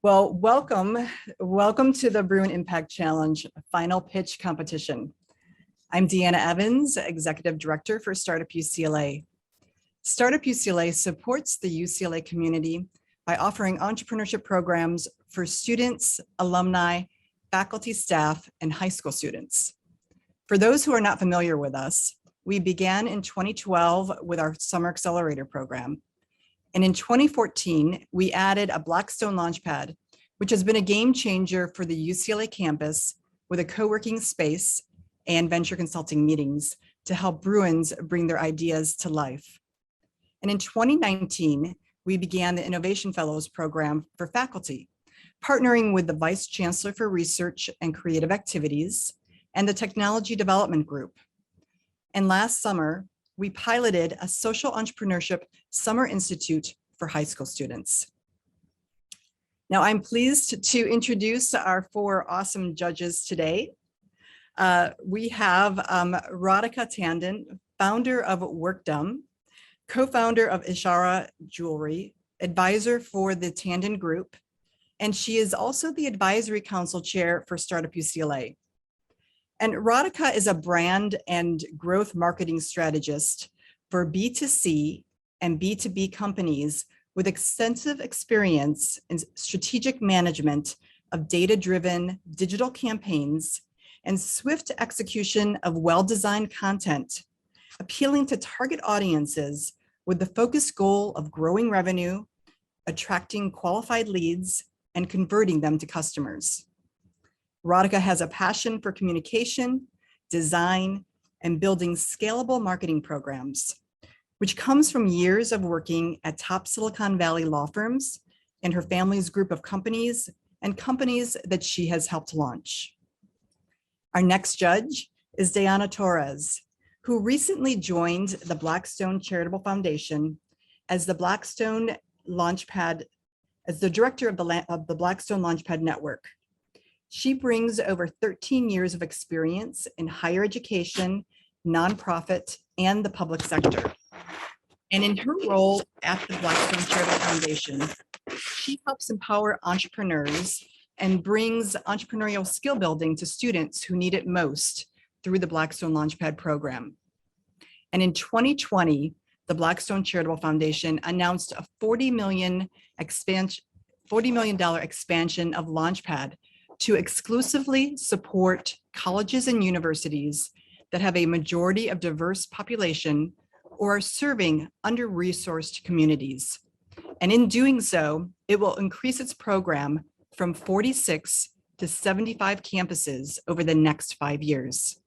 Well, welcome to the Bruin Impact Challenge Final Pitch Competition. I'm Deanna Evans, Executive Director for Startup UCLA. Startup UCLA supports the UCLA community by offering entrepreneurship programs for students, alumni, faculty, staff, and high school students. For those who are not familiar with us, we began in 2012 with our Summer Accelerator program. And in 2014, we added a Blackstone Launchpad, which has been a game changer for the UCLA campus with a co-working space and venture consulting meetings to help Bruins bring their ideas to life. And in 2019, we began the Innovation Fellows program for faculty, partnering with the Vice Chancellor for Research and Creative Activities and the Technology Development Group. And last summer, we piloted a social entrepreneurship summer institute for high school students. Now, I'm pleased to introduce our four awesome judges today. We have Radhika Tandon, founder of Workdom, co-founder of Ishara Jewelry, advisor for the Tandon Group, and she is also the Advisory Council Chair for Startup UCLA. And Radhika is a brand and growth marketing strategist for B2C and B2B companies with extensive experience in strategic management of data-driven digital campaigns and swift execution of well-designed content, appealing to target audiences with the focused goal of growing revenue, attracting qualified leads, and converting them to customers. Radhika has a passion for communication, design, and building scalable marketing programs, which comes from years of working at top Silicon Valley law firms and her family's group of companies and companies that she has helped launch. Our next judge is Diana Torres, who recently joined the Blackstone Charitable Foundation as the Blackstone Launchpad, as the director of the Blackstone Launchpad Network. She brings over 13 years of experience in higher education, nonprofit, and the public sector. And in her role at the Blackstone Charitable Foundation, she helps empower entrepreneurs and brings entrepreneurial skill building to students who need it most through the Blackstone Launchpad program. And in 2020, the Blackstone Charitable Foundation announced a $40 million expansion of Launchpad to exclusively support colleges and universities that have a majority of diverse population or are serving under-resourced communities. And in doing so, it will increase its program from 46 to 75 campuses over the next 5 years.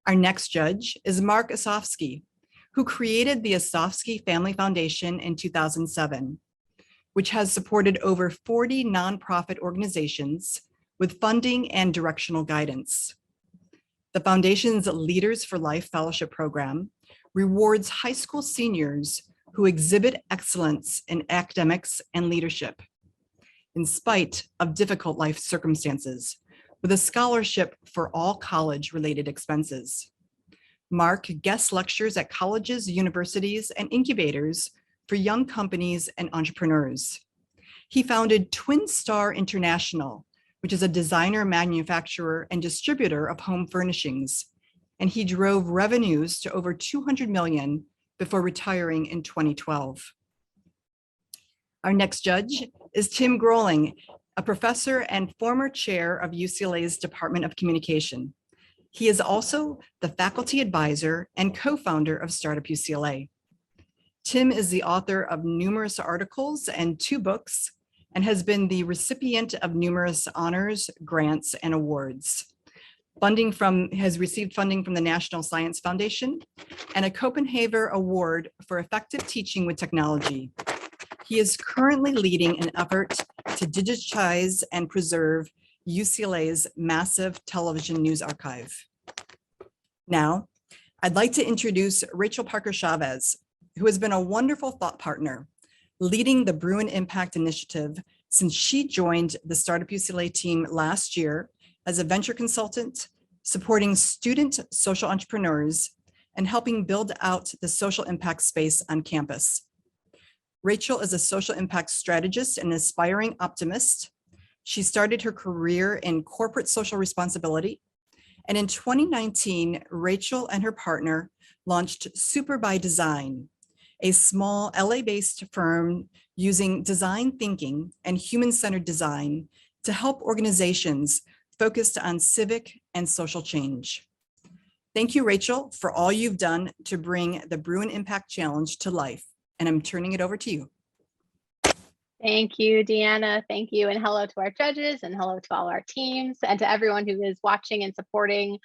Our next judge is Mark Osofsky, who created the Osofsky Family Foundation in 2007. Which has supported over 40 nonprofit organizations with funding and directional guidance. The foundation's Leaders for Life Fellowship Program rewards high school seniors who exhibit excellence in academics and leadership, in spite of difficult life circumstances, with a scholarship for all college-related expenses. Mark guest lectures at colleges, universities, and incubators for young companies and entrepreneurs. He founded Twin Star International, which is a designer, manufacturer, and distributor of home furnishings. And he drove revenues to over 200 million before retiring in 2012. Our next judge is Tim Groeling, a professor and former chair of UCLA's Department of Communication. He is also the faculty advisor and co-founder of Startup UCLA. Tim is the author of numerous articles and 2 books and has been the recipient of numerous honors, grants, and awards. Has received funding from the National Science Foundation and a Copenhagen Award for Effective Teaching with Technology. He is currently leading an effort to digitize and preserve UCLA's massive television news archive. Now, I'd like to introduce Rachel Parker Chavez, who has been a wonderful thought partner, leading the Bruin Impact Initiative since she joined the Startup UCLA team last year as a venture consultant, supporting student social entrepreneurs and helping build out the social impact space on campus. Rachel is a social impact strategist and aspiring optimist. She started her career in corporate social responsibility. And in 2019, Rachel and her partner launched Super by Design, a small LA-based firm using design thinking and human-centered design to help organizations focused on civic and social change. Thank you, Rachel, for all you've done to bring the Bruin Impact Challenge to life. And I'm turning it over to you. Thank you, Deanna. Thank you. And hello to our judges and hello to all our teams and to everyone who is watching and supporting.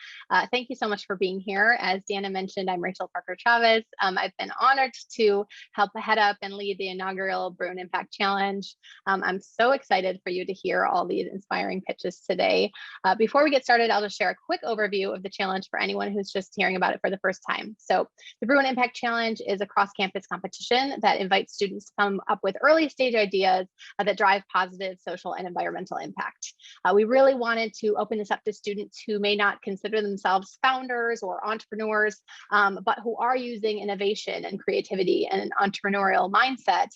Thank you so much for being here. As Deanna mentioned, I'm Rachel Parker Chavez. I've been honored to help head up and lead the inaugural Bruin Impact Challenge. I'm so excited for you to hear all these inspiring pitches today. Before we get started, I'll just share a quick overview of the challenge for anyone who's just hearing about it for the first time. So the Bruin Impact Challenge is a cross-campus competition that invites students to come up with early stage ideas that drive positive social and environmental impact. We really wanted to open this up to students who may not consider themselves founders or entrepreneurs, but who are using innovation and creativity and an entrepreneurial mindset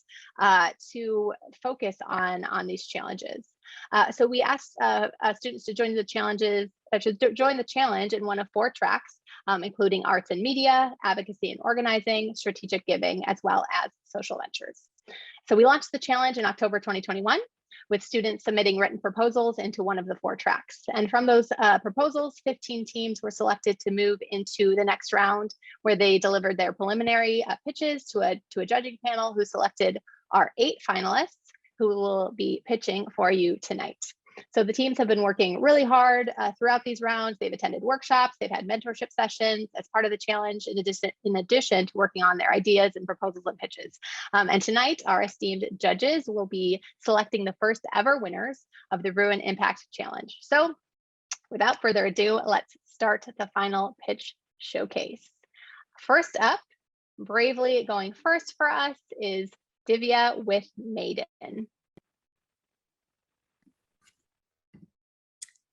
to focus on these challenges. So we asked students to join the challenge in one of 4 tracks, including arts and media, advocacy and organizing, strategic giving, as well as social ventures. So we launched the challenge in October 2021 with students submitting written proposals into one of the 4 tracks. And from those proposals, 15 teams were selected to move into the next round, where they delivered their preliminary pitches to a judging panel who selected our 8 finalists who will be pitching for you tonight. So the teams have been working really hard throughout these rounds. They've attended workshops, they've had mentorship sessions as part of the challenge, in addition to working on their ideas and proposals and pitches. And tonight, our esteemed judges will be selecting the first ever winners of the Bruin Impact Challenge. So without further ado, let's start the final pitch showcase. First up, bravely going first for us is Divya with Maiden.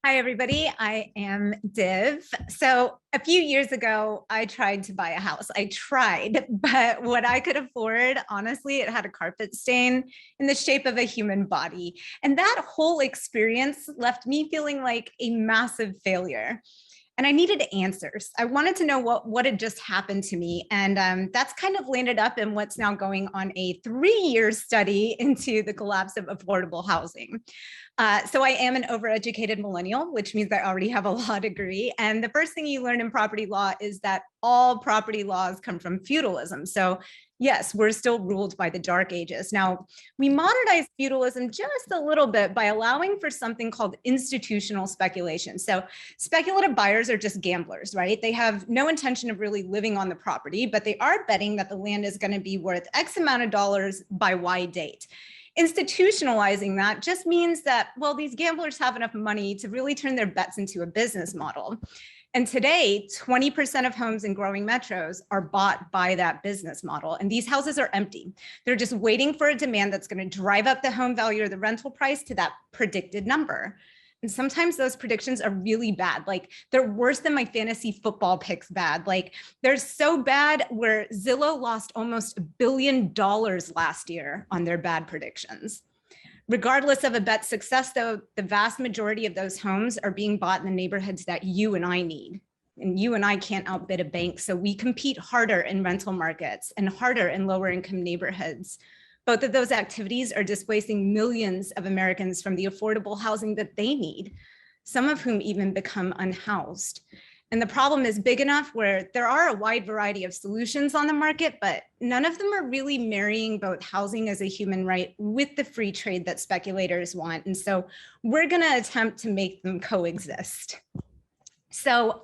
Hi, everybody. I am Div. So a few years ago, I tried to buy a house. I tried, but what I could afford, honestly, it had a carpet stain in the shape of a human body. And that whole experience left me feeling like a massive failure. And I needed answers. I wanted to know what had just happened to me. And that's kind of landed up in what's now going on a 3-year study into the collapse of affordable housing. So I am an overeducated millennial, which means I already have a law degree. And the first thing you learn in property law is that all property laws come from feudalism. So yes, we're still ruled by the Dark Ages. Now, we modernized feudalism just a little bit by allowing for something called institutional speculation. So speculative buyers are just gamblers, right? They have no intention of really living on the property, but they are betting that the land is going to be worth X amount of dollars by Y date. Institutionalizing that just means that, well, these gamblers have enough money to really turn their bets into a business model. And today, 20% of homes in growing metros are bought by that business model. And these houses are empty. They're just waiting for a demand that's going to drive up the home value or the rental price to that predicted number. And sometimes those predictions are really bad. Like they're worse than my fantasy football picks bad. Like they're so bad where Zillow lost almost $1 billion last year on their bad predictions. Regardless of a bet's success, though, the vast majority of those homes are being bought in the neighborhoods that you and I need. And you and I can't outbid a bank. So we compete harder in rental markets and harder in lower income neighborhoods. Both of those activities are displacing millions of Americans from the affordable housing that they need, some of whom even become unhoused. And the problem is big enough where there are a wide variety of solutions on the market, but none of them are really marrying both housing as a human right with the free trade that speculators want. And so we're going to attempt to make them coexist. So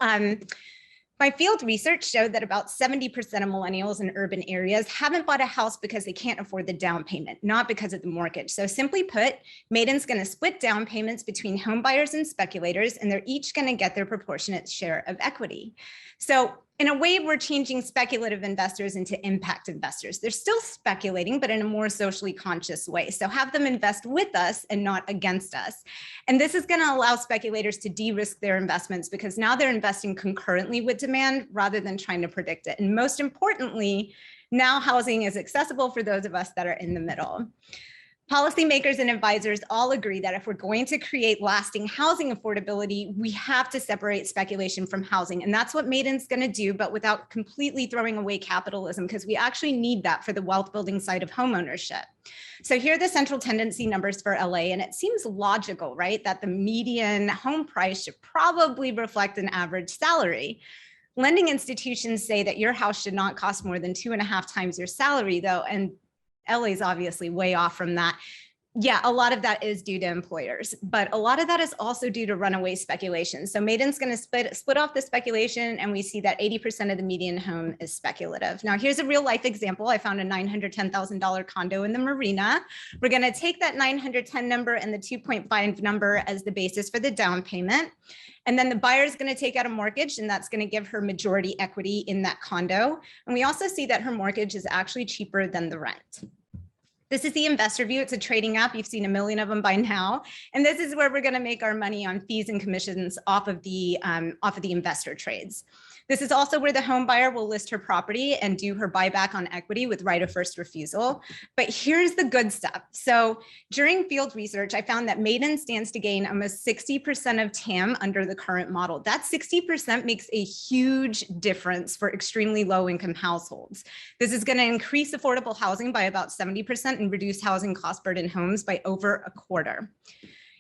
my field research showed that about 70% of millennials in urban areas haven't bought a house because they can't afford the down payment, not because of the mortgage. So simply put, Maiden's going to split down payments between home buyers and speculators, and they're each going to get their proportionate share of equity. So in a way, we're changing speculative investors into impact investors. They're still speculating, but in a more socially conscious way. So have them invest with us and not against us. And this is going to allow speculators to de-risk their investments because now they're investing concurrently with demand rather than trying to predict it. And most importantly, Now housing is accessible for those of us that are in the middle. Policymakers and advisors all agree that if we're going to create lasting housing affordability, we have to separate speculation from housing. And that's what Maiden's going to do, but without completely throwing away capitalism, because we actually need that for the wealth building side of homeownership. So here are the central tendency numbers for LA, and it seems logical, right, that the median home price should probably reflect an average salary. Lending institutions say that your house should not cost more than 2.5 times your salary, though, and LA is obviously way off from that. Yeah, a lot of that is due to employers, but a lot of that is also due to runaway speculation. So Maiden's going to split off the speculation, and we see that 80% of the median home is speculative. Now, here's a real life example. I found a $910,000 condo in the Marina. We're going to take that 910 number and the 2.5 number as the basis for the down payment. And then the buyer is going to take out a mortgage, and that's going to give her majority equity in that condo. And we also see that her mortgage is actually cheaper than the rent. This is the investor view. It's a trading app. You've seen a million of them by now. And this is where we're going to make our money on fees and commissions off of the investor trades. This is also where the home buyer will list her property and do her buyback on equity with right of first refusal. But here's the good stuff. So during field research, I found that Maiden stands to gain almost 60% of TAM under the current model. That 60% makes a huge difference for extremely low income households. This is going to increase affordable housing by about 70% and reduce housing cost burden homes by over a quarter.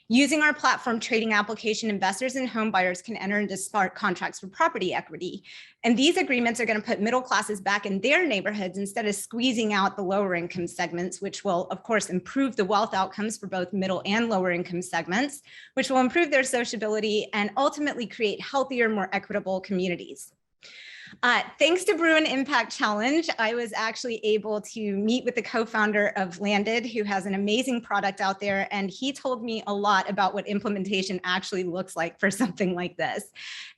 Using our platform trading application, investors and home buyers can enter into smart contracts for property equity. And these agreements are going to put middle classes back in their neighborhoods instead of squeezing out the lower income segments, which will, of course, improve the wealth outcomes for both middle and lower income segments, which will improve their sociability and ultimately create healthier, more equitable communities. Thanks to Bruin Impact Challenge, I was actually able to meet with the co-founder of Landed, who has an amazing product out there. And he told me a lot about what implementation actually looks like for something like this.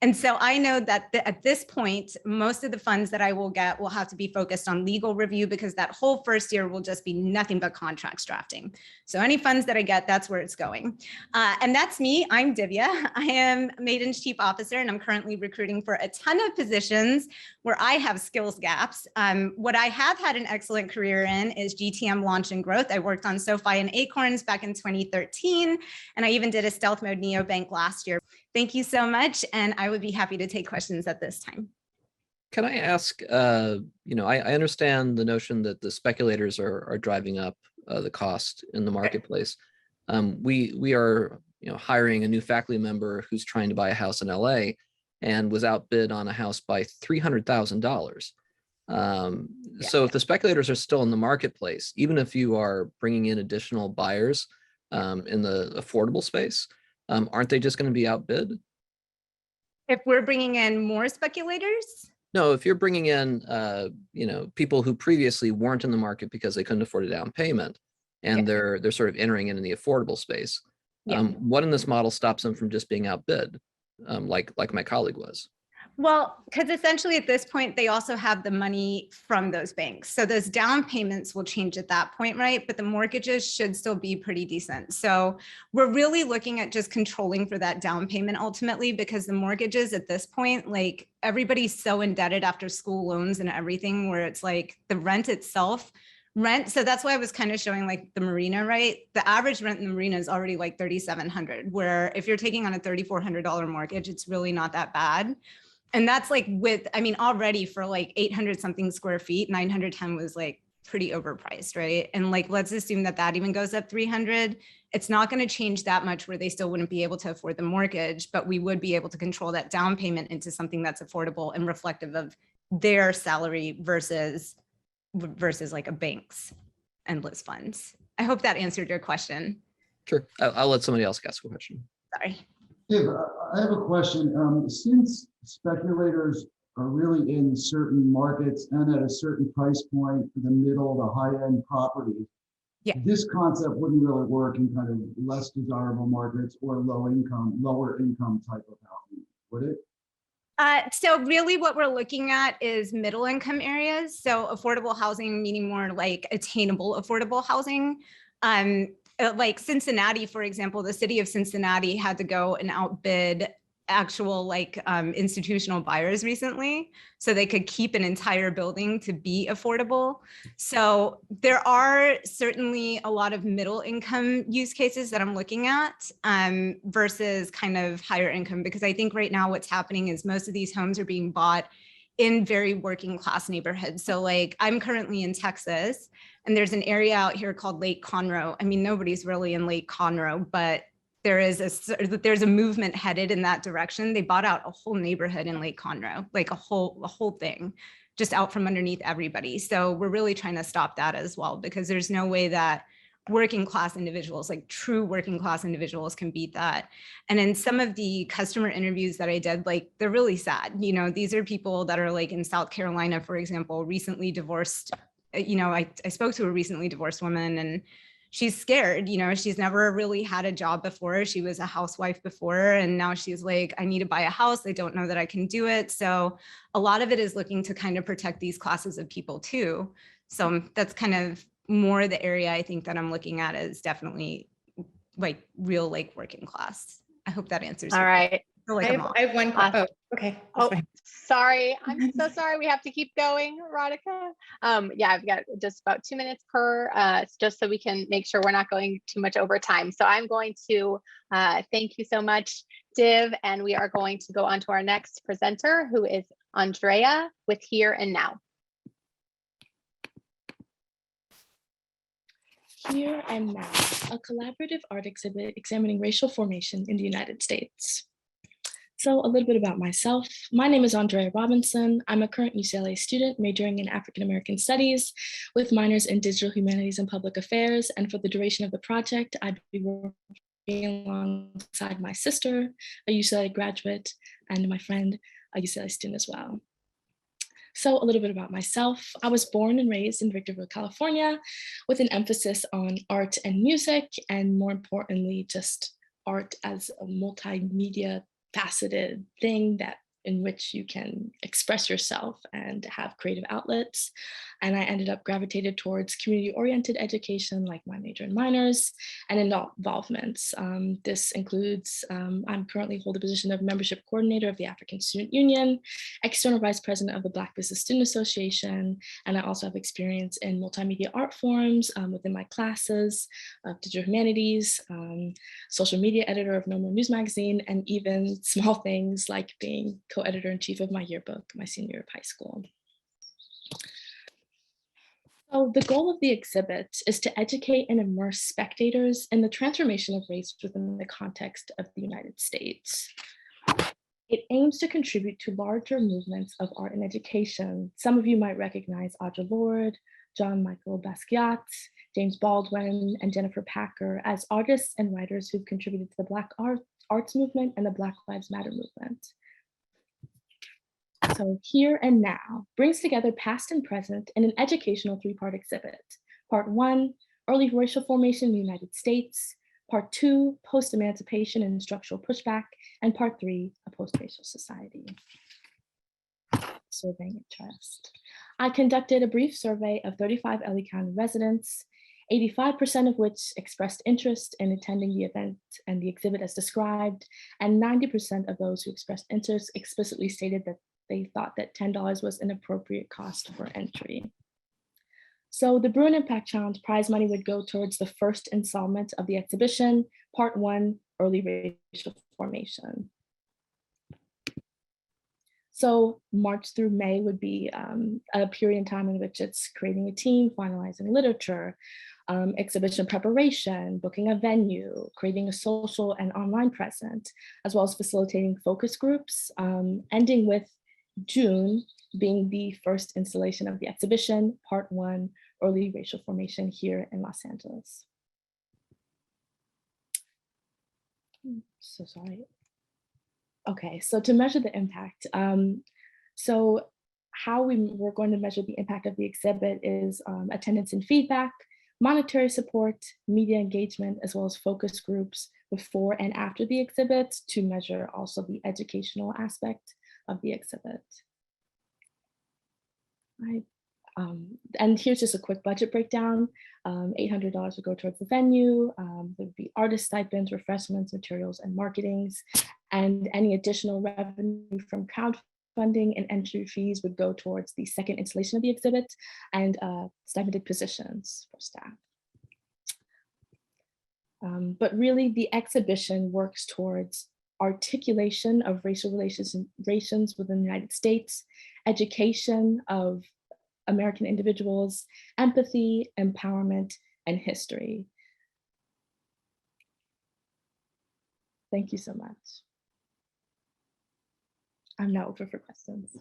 And so I know that at this point, most of the funds that I will get will have to be focused on legal review, because that whole first year will just be nothing but contracts drafting. So any funds that I get, that's where it's going. And that's me. I'm Divya. I am Maiden's Chief Officer, and I'm currently recruiting for a ton of positions where I have skills gaps. What I have had an excellent career in is GTM launch and growth. I worked on SoFi and Acorns back in 2013, and I even did a stealth mode neobank last year. Thank you so much, and I would be happy to take questions at this time. Can I ask, I understand the notion that the speculators are driving up the cost in the marketplace. We are hiring a new faculty member who's trying to buy a house in LA and was outbid on a house by $300,000. So if the speculators are still in the marketplace, even if you are bringing in additional buyers in the affordable space, aren't they just going to be outbid? If we're bringing in more speculators? No, if you're bringing in, people who previously weren't in the market because they couldn't afford a down payment, and they're sort of entering in the affordable space. What in this model stops them from just being outbid? Like my colleague was? Well, because essentially at this point, they also have the money from those banks. So those down payments will change at that point, right? But the mortgages should still be pretty decent. So we're really looking at just controlling for that down payment ultimately, because the mortgages at this point, like everybody's so indebted after school loans and everything, where it's like the rent itself, so that's why I was kind of showing like the Marina, right? The average rent in the Marina is already like $3,700, where if you're taking on a $3,400 mortgage, it's really not that bad. And that's like already for like 800 something square feet, 910 was like pretty overpriced, right? And like, let's assume that even goes up 300. It's not going to change that much where they still wouldn't be able to afford the mortgage, but we would be able to control that down payment into something that's affordable and reflective of their salary versus like a bank's endless funds. I hope that answered your question. Sure. I'll let somebody else ask a question. Sorry. Dave, I have a question. Since speculators are really in certain markets and at a certain price point for the middle to high-end property, this concept wouldn't really work in kind of less desirable markets or lower income type of housing, would it? So really what we're looking at is middle income areas. So affordable housing, meaning more like attainable affordable housing. Like Cincinnati, for example, the city of Cincinnati had to go and outbid actual like institutional buyers recently, so they could keep an entire building to be affordable. So there are certainly a lot of middle income use cases that I'm looking at versus kind of higher income, because I think right now what's happening is most of these homes are being bought in very working class neighborhoods. So like I'm currently in Texas, and there's an area out here called Lake Conroe. I mean, nobody's really in Lake Conroe, but there's a movement headed in that direction. They bought out a whole neighborhood in Lake Conroe, like a whole thing, just out from underneath everybody. So we're really trying to stop that as well, because there's no way that working class individuals, like true working class individuals, can beat that. And in some of the customer interviews that I did, like they're really sad. You know, these are people that are like in South Carolina, for example, recently divorced. You know, I spoke to a recently divorced woman, and she's scared. You know, she's never really had a job before. She was a housewife before, and now she's like, I need to buy a house. I don't know that I can do it. So a lot of it is looking to kind of protect these classes of people too. So that's kind of more the area I think that I'm looking at, is definitely like real like working class. I hope that answers. All right. Like I have one. Awesome. Oh, okay. Oh, sorry. I'm so sorry. We have to keep going, Radhika. Yeah, I've got just about 2 minutes per, just so we can make sure we're not going too much over time. So I'm going to thank you so much, Div, and we are going to go on to our next presenter, who is Andrea with Here and Now. Here and Now, a collaborative art exhibit examining racial formation in the United States. So a little bit about myself. My name is Andrea Robinson. I'm a current UCLA student majoring in African American Studies with minors in Digital Humanities and Public Affairs. And for the duration of the project, I'd be working alongside my sister, a UCLA graduate, and my friend, a UCLA student as well. So a little bit about myself. I was born and raised in Victorville, California, with an emphasis on art and music, and more importantly, just art as a multimedia faceted thing in which you can express yourself and have creative outlets. And I ended up gravitated towards community-oriented education, like my major in minors, and involvements. This includes, I currently hold the position of membership coordinator of the African Student Union, external vice president of the Black Business Student Association, and I also have experience in multimedia art forms within my classes of digital humanities, social media editor of Normal News Magazine, and even small things like being co-editor-in-chief of my yearbook, my senior year of high school. So the goal of the exhibit is to educate and immerse spectators in the transformation of race within the context of the United States. It aims to contribute to larger movements of art and education. Some of you might recognize Audre Lorde, John Michael Basquiat, James Baldwin, and Jennifer Packer as artists and writers who've contributed to the Black arts movement and the Black Lives Matter movement. So Here and Now brings together past and present in an educational three-part exhibit. Part 1, early racial formation in the United States. Part 2, post-emancipation and structural pushback. And Part 3, a post-racial society. Surveying interest. I conducted a brief survey of 35 LA County residents, 85% of which expressed interest in attending the event and the exhibit as described, and 90% of those who expressed interest explicitly stated that they thought that $10 was an appropriate cost for entry. So the Bruin Impact Challenge prize money would go towards the first installment of the exhibition, Part 1, Early Racial Formation. So March through May would be a period in time in which it's creating a team, finalizing literature, exhibition preparation, booking a venue, creating a social and online presence, as well as facilitating focus groups, ending with June being the first installation of the exhibition, Part 1, Early Racial Formation here in Los Angeles. So sorry. Okay, so to measure the impact, so how we're going to measure the impact of the exhibit is attendance and feedback, monetary support, media engagement, as well as focus groups before and after the exhibit to measure also the educational aspect of the exhibit. And here's just a quick budget breakdown. $800 would go towards the venue. There would be artist stipends, refreshments, materials, and marketings. And any additional revenue from crowdfunding and entry fees would go towards the second installation of the exhibit and stipended positions for staff. But really, the exhibition works towards articulation of racial relations within the United States, education of American individuals, empathy, empowerment, and history. Thank you so much. I'm now open for questions.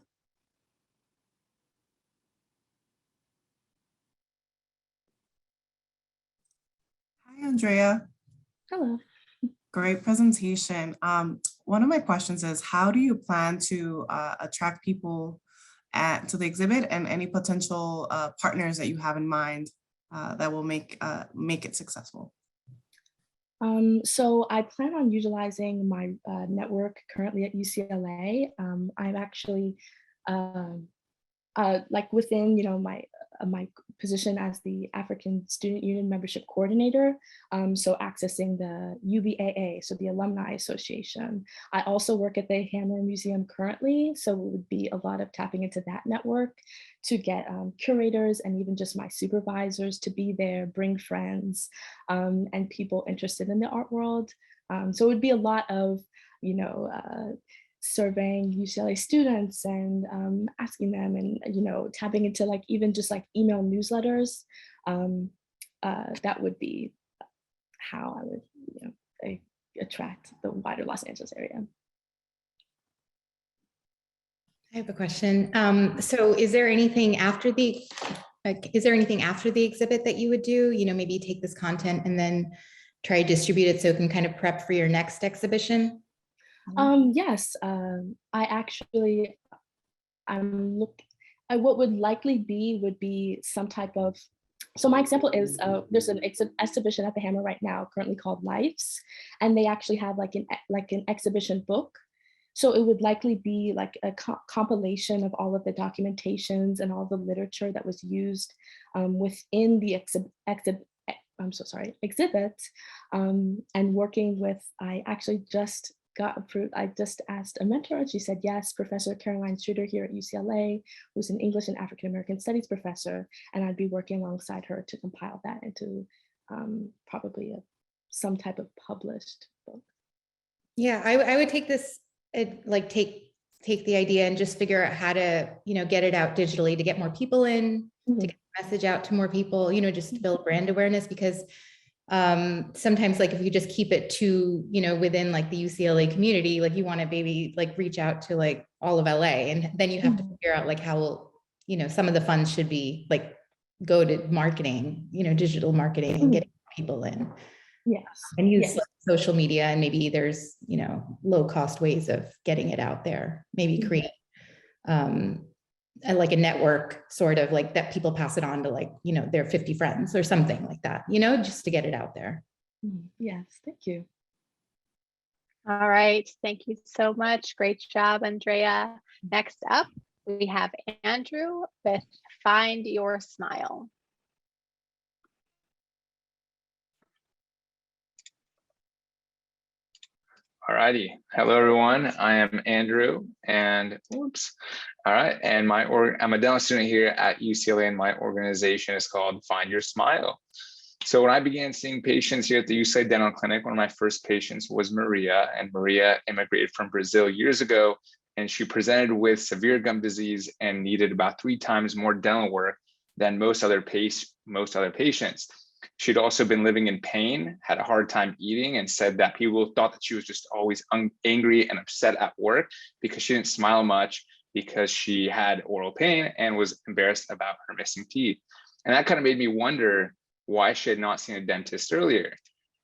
Hi, Andrea. Hello. Great presentation. One of my questions is, how do you plan to attract people to the exhibit, and any potential partners that you have in mind that will make it successful? So I plan on utilizing my network currently at UCLA. I'm actually like within, my position as the African Student Union Membership Coordinator. So accessing the UBAA, so the Alumni Association. I also work at the Hammer Museum currently, so it would be a lot of tapping into that network to get curators and even just my supervisors to be there, bring friends, and people interested in the art world. So it would be a lot of, surveying UCLA students and asking them, and tapping into like even just like email newsletters. That would be how I would attract the wider Los Angeles area. I have a question. So is there anything after the exhibit that you would do? Maybe take this content and then try to distribute it so it can kind of prep for your next exhibition? Yes, what would likely be would be some type of, so my example is there's an exhibition at the Hammer right now currently called Lives, and they actually have like an exhibition book. So it would likely be like a compilation of all of the documentations and all the literature that was used within the exhibit, and working with, I actually just got approved. I just asked a mentor and she said yes, Professor Caroline Streeter here at UCLA, who's an English and African American Studies professor, and I'd be working alongside her to compile that into probably some type of published book. Yeah, I would take this, take the idea and just figure out how to, get it out digitally to get more people in, to get the message out to more people, just to build brand awareness, because sometimes like if you just keep it to, within like the UCLA community, like you want to maybe like reach out to like all of LA, and then you have to figure out like how, some of the funds should be like go to marketing, digital marketing and getting people in. Yes. And use like social media, and maybe there's, low cost ways of getting it out there. Maybe create like a network sort of like that people pass it on to like, their 50 friends or something like that, just to get it out there. Yes, thank you. All right, thank you so much. Great job, Andrea. Next up, we have Andrew with Find Your Smile. All righty. Hello, everyone. I am Andrew, and all right. And I'm a dental student here at UCLA, and my organization is called Find Your Smile. So when I began seeing patients here at the UCLA Dental Clinic, one of my first patients was Maria, and Maria immigrated from Brazil years ago, and she presented with severe gum disease and needed about 3 times more dental work than most other patients. She'd also been living in pain, had a hard time eating, and said that people thought that she was just always angry and upset at work because she didn't smile much, because she had oral pain and was embarrassed about her missing teeth. And that kind of made me wonder why she had not seen a dentist earlier.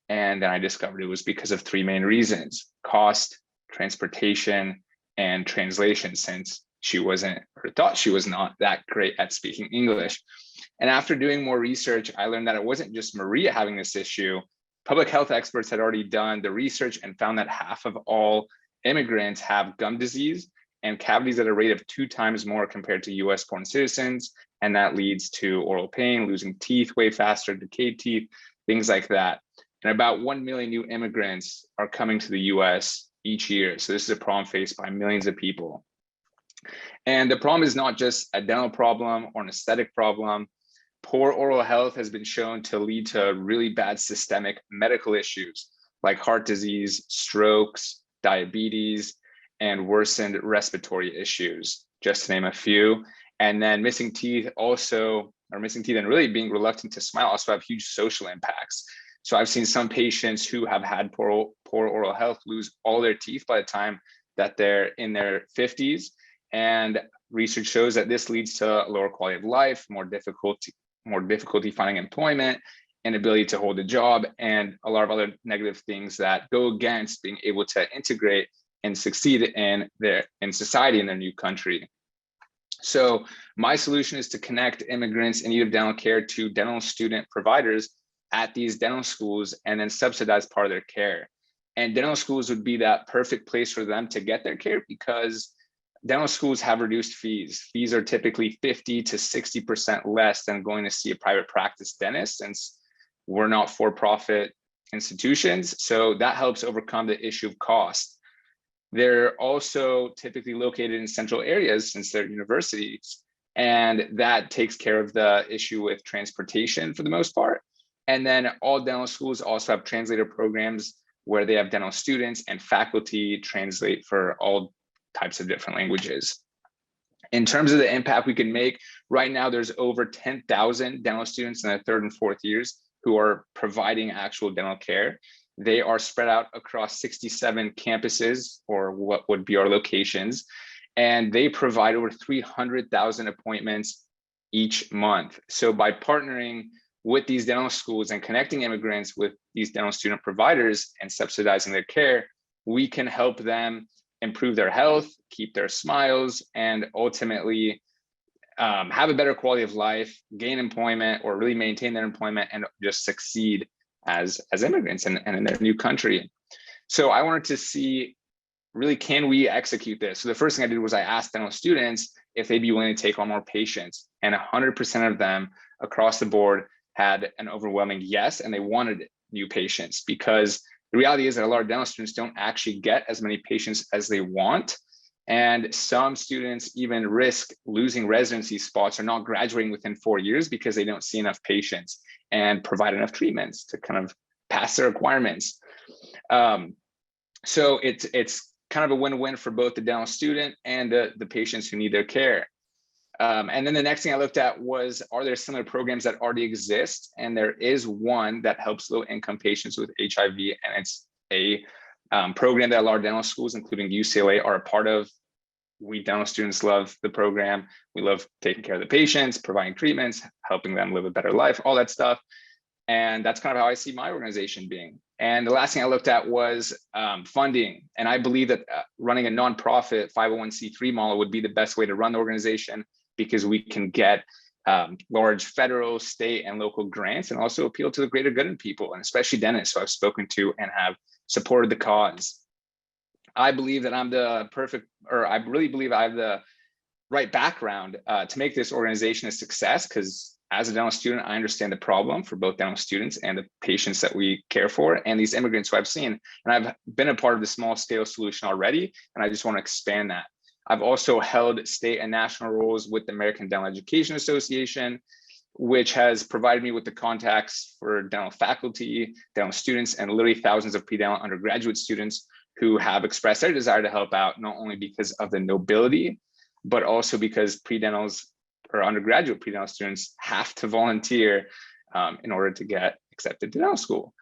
And then I discovered it was because of 3 main reasons: cost, transportation, and translation, since she wasn't, or thought she was not, that great at speaking English. And after doing more research, I learned that it wasn't just Maria having this issue. Public health experts had already done the research and found that half of all immigrants have gum disease and cavities at a rate of 2 times more compared to US-born citizens. and that leads to oral pain, losing teeth way faster, decayed teeth, things like that. And about 1 million new immigrants are coming to the US each year. So this is a problem faced by millions of people. And the problem is not just a dental problem or an aesthetic problem. Poor oral health has been shown to lead to really bad systemic medical issues like heart disease, strokes, diabetes, and worsened respiratory issues, just to name a few. And then missing teeth and really being reluctant to smile also have huge social impacts. So I've seen some patients who have had poor oral health lose all their teeth by the time that they're in their 50s. And research shows that this leads to lower quality of life, more difficulty finding employment, inability to hold a job, and a lot of other negative things that go against being able to integrate and succeed in society in their new country. So my solution is to connect immigrants in need of dental care to dental student providers at these dental schools and then subsidize part of their care. And dental schools would be that perfect place for them to get their care because dental schools have reduced fees. Fees are typically 50 to 60% less than going to see a private practice dentist, since we're not for-profit institutions. So that helps overcome the issue of cost. They're also typically located in central areas since they're universities, and that takes care of the issue with transportation for the most part. And then all dental schools also have translator programs where they have dental students and faculty translate for all types of different languages. In terms of the impact we can make, right now there's over 10,000 dental students in their 3rd and 4th years who are providing actual dental care. They are spread out across 67 campuses, or what would be our locations, and they provide over 300,000 appointments each month. So by partnering with these dental schools and connecting immigrants with these dental student providers and subsidizing their care, we can help them improve their health, keep their smiles, and ultimately have a better quality of life, gain employment, or really maintain their employment and just succeed as immigrants and in their new country. So I wanted to see, really, can we execute this? So the first thing I did was I asked dental students if they'd be willing to take on more patients, and 100% of them across the board had an overwhelming yes, and they wanted new patients, because the reality is that a lot of dental students don't actually get as many patients as they want. And some students even risk losing residency spots or not graduating within 4 years because they don't see enough patients and provide enough treatments to kind of pass their requirements. So it's kind of a win-win for both the dental student and the patients who need their care. And then the next thing I looked at was, are there similar programs that already exist? And there is one that helps low-income patients with HIV, and it's a program that a lot of dental schools, including UCLA, are a part of. We dental students love the program. We love taking care of the patients, providing treatments, helping them live a better life, all that stuff. And that's kind of how I see my organization being. And the last thing I looked at was funding. And I believe that running a nonprofit 501c3 model would be the best way to run the organization, because we can get large federal, state, and local grants, and also appeal to the greater good in people, and especially dentists who I've spoken to and have supported the cause. I believe that I really believe I have the right background to make this organization a success, because as a dental student, I understand the problem for both dental students and the patients that we care for, and these immigrants who I've seen. And I've been a part of the small scale solution already, and I just want to expand that. I've also held state and national roles with the American Dental Education Association, which has provided me with the contacts for dental faculty, dental students, and literally thousands of pre-dental undergraduate students who have expressed their desire to help out, not only because of the nobility, but also because pre-dentals or undergraduate pre-dental students have to volunteer in order to get accepted to dental school.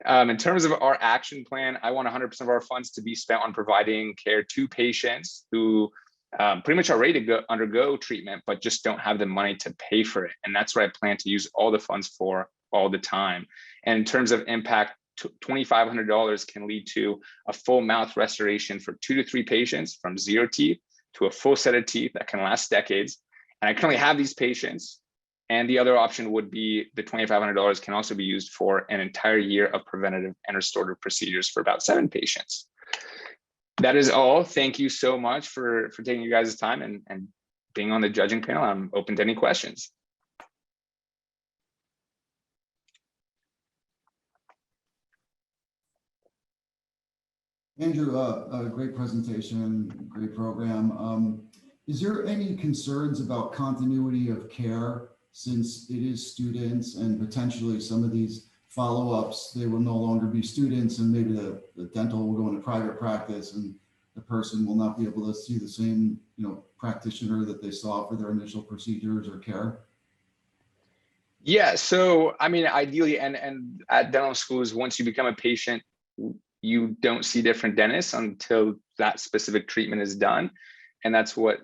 In terms of our action plan, I want 100% of our funds to be spent on providing care to patients who pretty much are ready to undergo treatment, but just don't have the money to pay for it. And that's what I plan to use all the funds for all the time. And in terms of impact, $2,500 can lead to a full mouth restoration for 2 to 3 patients, from 0 teeth to a full set of teeth that can last decades. And I currently have these patients. And the other option would be the $2,500 can also be used for an entire year of preventative and restorative procedures for about 7 patients. That is all. Thank you so much for taking you guys' time and being on the judging panel. I'm open to any questions. Andrew, a great presentation, great program. Is there any concerns about continuity of care since it is students and potentially some of these follow-ups, they will no longer be students and maybe the dental will go into private practice and the person will not be able to see the same, practitioner that they saw for their initial procedures or care? Yeah, so I mean, ideally, and at dental schools, once you become a patient, you don't see different dentists until that specific treatment is done. And that's what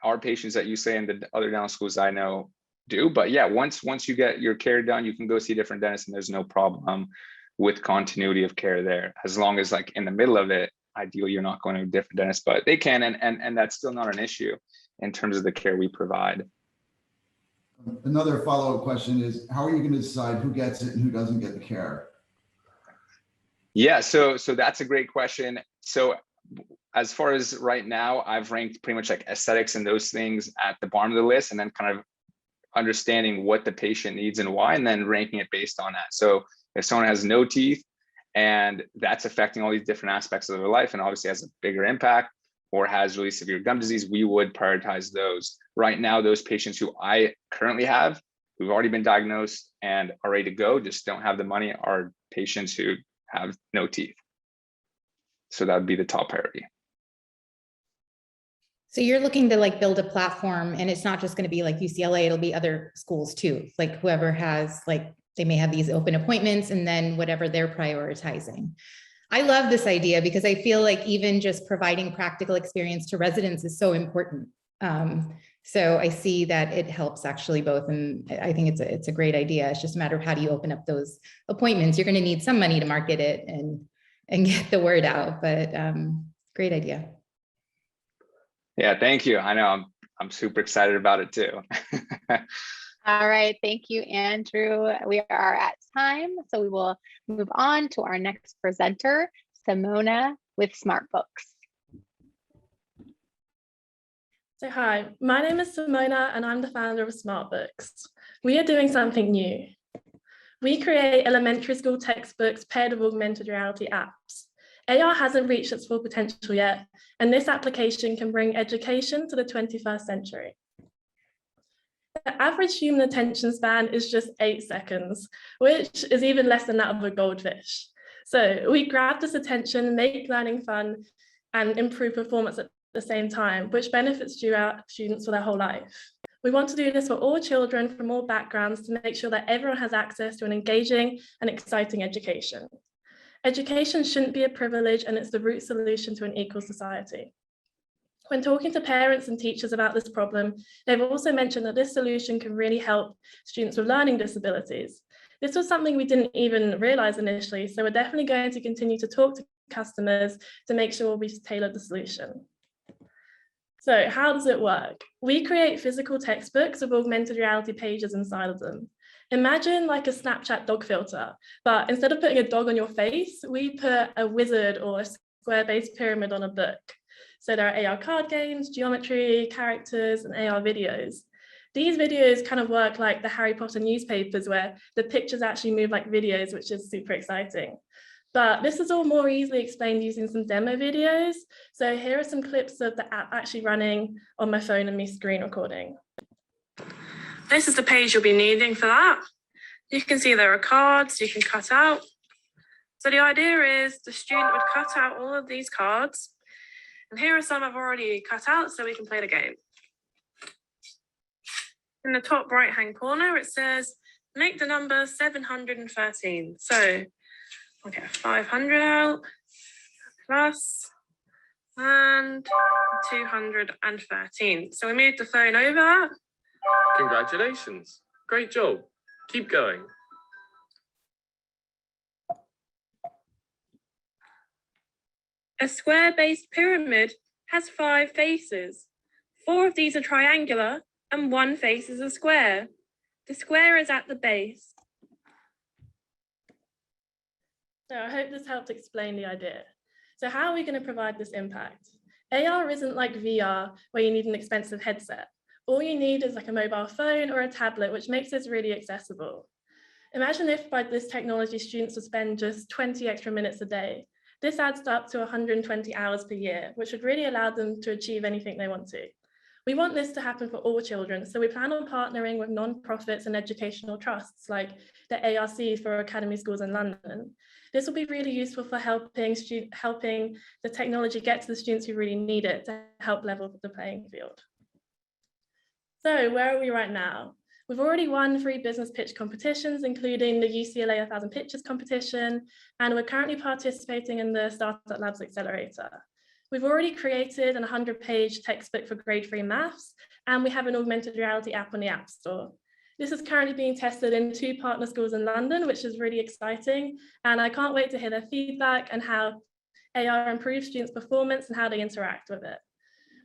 our patients at UCLA and the other dental schools I know do. But yeah, once you get your care done, you can go see different dentists and there's no problem with continuity of care there. As long as like in the middle of it, ideally you're not going to a different dentist, but they can, and that's still not an issue in terms of the care we provide. Another follow-up question is, how are you going to decide who gets it and who doesn't get the care? Yeah, so that's a great question. So as far as right now, I've ranked pretty much like aesthetics and those things at the bottom of the list, and then kind of understanding what the patient needs and why, and then ranking it based on that. So if someone has no teeth and that's affecting all these different aspects of their life and obviously has a bigger impact, or has really severe gum disease, we would prioritize those. Right now, those patients who I currently have, who've already been diagnosed and are ready to go, just don't have the money, are patients who have no teeth. So that would be the top priority. So you're looking to like build a platform, and it's not just going to be like UCLA, it'll be other schools too. Like whoever has, like, they may have these open appointments and then whatever they're prioritizing. I love this idea because I feel like even just providing practical experience to residents is so important. So I see that it helps actually both. And I think it's a great idea. It's just a matter of how do you open up those appointments. You're going to need some money to market it and get the word out, but great idea. Yeah, thank you. I know I'm super excited about it too. All right, thank you, Andrew. We are at time, so we will move on to our next presenter, Simona with Smartbooks. So hi, my name is Simona and I'm the founder of Smartbooks. We are doing something new. We create elementary school textbooks paired with augmented reality apps. AR hasn't reached its full potential yet, and this application can bring education to the 21st century. The average human attention span is just 8 seconds, which is even less than that of a goldfish. So we grab this attention, make learning fun, and improve performance at the same time, which benefits students for their whole life. We want to do this for all children from all backgrounds to make sure that everyone has access to an engaging and exciting education. Education shouldn't be a privilege, and it's the root solution to an equal society. When talking to parents and teachers about this problem, they've also mentioned that this solution can really help students with learning disabilities. This was something we didn't even realize initially, so we're definitely going to continue to talk to customers to make sure we've tailored the solution. So how does it work? We create physical textbooks with augmented reality pages inside of them. Imagine like a Snapchat dog filter, but instead of putting a dog on your face, we put a wizard or a square-based pyramid on a book. So there are AR card games, geometry, characters, and AR videos. These videos kind of work like the Harry Potter newspapers where the pictures actually move like videos, which is super exciting. But this is all more easily explained using some demo videos. So here are some clips of the app actually running on my phone and me screen recording. This is the page you'll be needing for that. You can see there are cards you can cut out. So the idea is the student would cut out all of these cards. And here are some I've already cut out so we can play the game. In the top right-hand corner, it says, make the number 713. So I'll get 500 out, plus, and 213. So we move the phone over. Congratulations. Great job. Keep going. A square-based pyramid has 5 faces. 4 of these are triangular and 1 face is a square. The square is at the base. So I hope this helped explain the idea. So how are we going to provide this impact? AR isn't like VR where you need an expensive headset. All you need is like a mobile phone or a tablet, which makes this really accessible. Imagine if by this technology, students would spend just 20 extra minutes a day. This adds up to 120 hours per year, which would really allow them to achieve anything they want to. We want this to happen for all children, so we plan on partnering with non-profits and educational trusts like the ARC for Academy Schools in London. This will be really useful for helping the technology get to the students who really need it to help level the playing field. So where are we right now? We've already won 3 business pitch competitions, including the UCLA 1000 Pitches competition, and we're currently participating in the Startup Labs Accelerator. We've already created an 100-page textbook for grade 3 maths, and we have an augmented reality app on the App Store. This is currently being tested in 2 partner schools in London, which is really exciting, and I can't wait to hear their feedback and how AR improves students' performance and how they interact with it.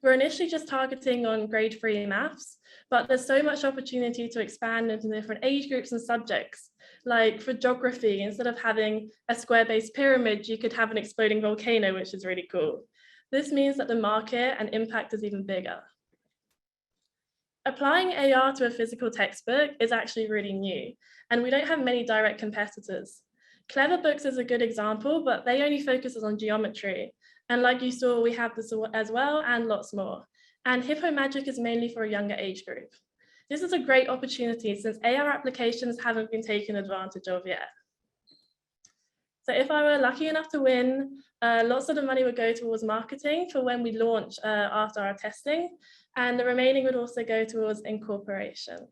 We're initially just targeting on grade 3 maths, but there's so much opportunity to expand into different age groups and subjects. Like for geography, instead of having a square-based pyramid, you could have an exploding volcano, which is really cool. This means that the market and impact is even bigger. Applying AR to a physical textbook is actually really new, and we don't have many direct competitors. Cleverbooks is a good example, but they only focus on geometry. And like you saw, we have this as well and lots more. And Hippo Magic is mainly for a younger age group. This is a great opportunity since AR applications haven't been taken advantage of yet. So if I were lucky enough to win, lots of the money would go towards marketing for when we launch after our testing, and the remaining would also go towards incorporation.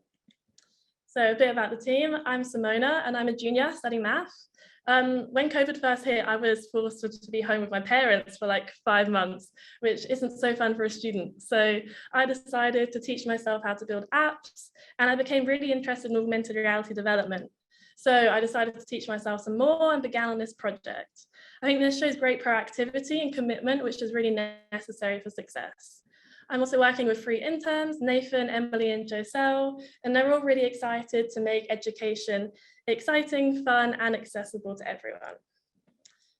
So a bit about the team. I'm Simona, and I'm a junior studying math. When COVID first hit, I was forced to be home with my parents for like 5 months, which isn't so fun for a student. So I decided to teach myself how to build apps, and I became really interested in augmented reality development. So I decided to teach myself some more and began on this project. I think this shows great proactivity and commitment, which is really necessary for success. I'm also working with 3 interns, Nathan, Emily, and Joselle, and they're all really excited to make education exciting, fun, and accessible to everyone.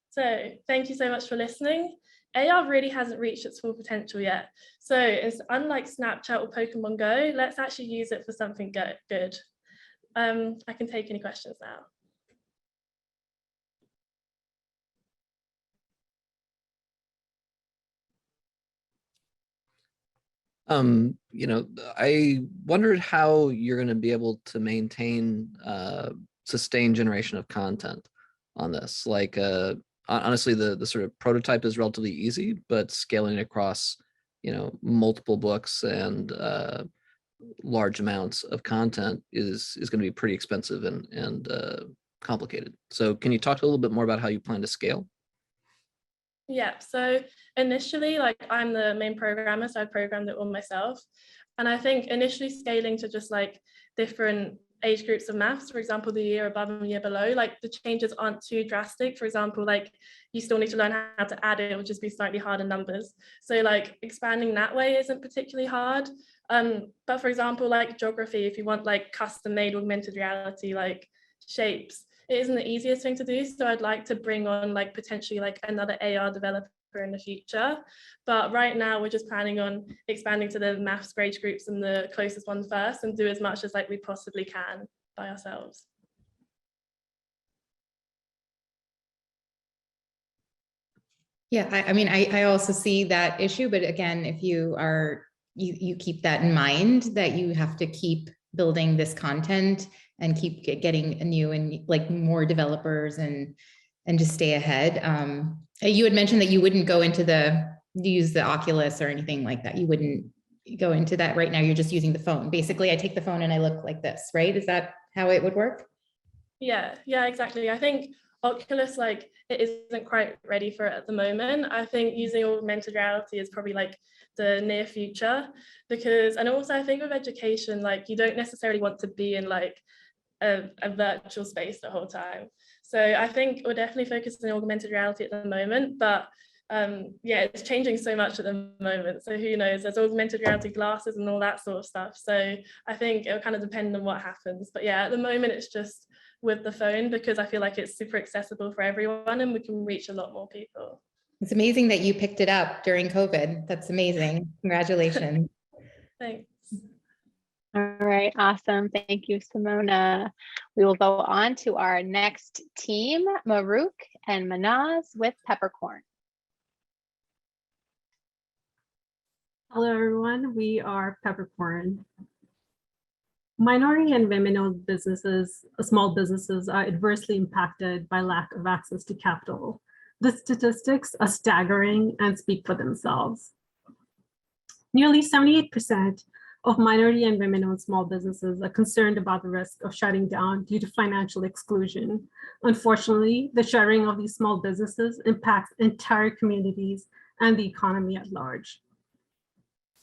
So thank you so much for listening. AR really hasn't reached its full potential yet. So it's unlike Snapchat or Pokemon Go, let's actually use it for something good. I can take any questions now. I wondered how you're going to be able to maintain sustained generation of content on this. Like, honestly, the sort of prototype is relatively easy, but scaling across, multiple books and large amounts of content is going to be pretty expensive and complicated. So can you talk a little bit more about how you plan to scale? Yeah, so initially, like I'm the main programmer, so I programmed it all myself. And I think initially scaling to just like different age groups of maths, for example, the year above and year below, like the changes aren't too drastic. For example, like you still need to learn how to add it, it would just be slightly harder numbers. So like expanding that way isn't particularly hard. But for example, like geography, if you want like custom made augmented reality, like shapes, it isn't the easiest thing to do. So I'd like to bring on like potentially like another AR developer in the future. But right now we're just planning on expanding to the maths grade groups and the closest ones first and do as much as like we possibly can by ourselves. Yeah, I mean, I also see that issue, but again, if you keep that in mind, that you have to keep building this content and keep getting new and like more developers and just stay ahead. You had mentioned that you wouldn't go into use the Oculus or anything like that. You wouldn't go into that right now. You're just using the phone. Basically, I take the phone and I look like this, right? Is that how it would work? Yeah, exactly. I think Oculus, like it isn't quite ready for it at the moment. I think using augmented reality is probably like the near future and also I think with education, like you don't necessarily want to be in like a virtual space the whole time. So I think we're definitely focusing on augmented reality at the moment, but it's changing so much at the moment. So who knows, there's augmented reality glasses and all that sort of stuff. So I think it'll kind of depend on what happens. But yeah, at the moment it's just with the phone because I feel like it's super accessible for everyone and we can reach a lot more people. It's amazing that you picked it up during COVID. That's amazing. Congratulations. Thanks. All right, awesome. Thank you, Simona. We will go on to our next team, Maruk and Manaz with Peppercorn. Hello, everyone. We are Peppercorn. Minority and women-owned businesses, small businesses, are adversely impacted by lack of access to capital. The statistics are staggering and speak for themselves. Nearly 78% of minority and women-owned small businesses are concerned about the risk of shutting down due to financial exclusion. Unfortunately, the shuttering of these small businesses impacts entire communities and the economy at large.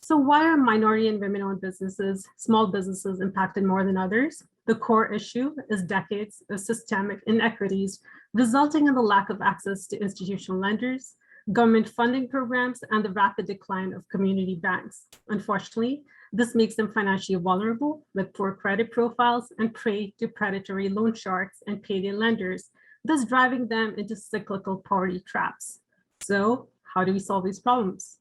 So why are minority and women-owned businesses, small businesses, impacted more than others? The core issue is decades of systemic inequities resulting in the lack of access to institutional lenders, government funding programs, and the rapid decline of community banks. Unfortunately, this makes them financially vulnerable with poor credit profiles and prey to predatory loan sharks and payday lenders, thus driving them into cyclical poverty traps. So how do we solve these problems?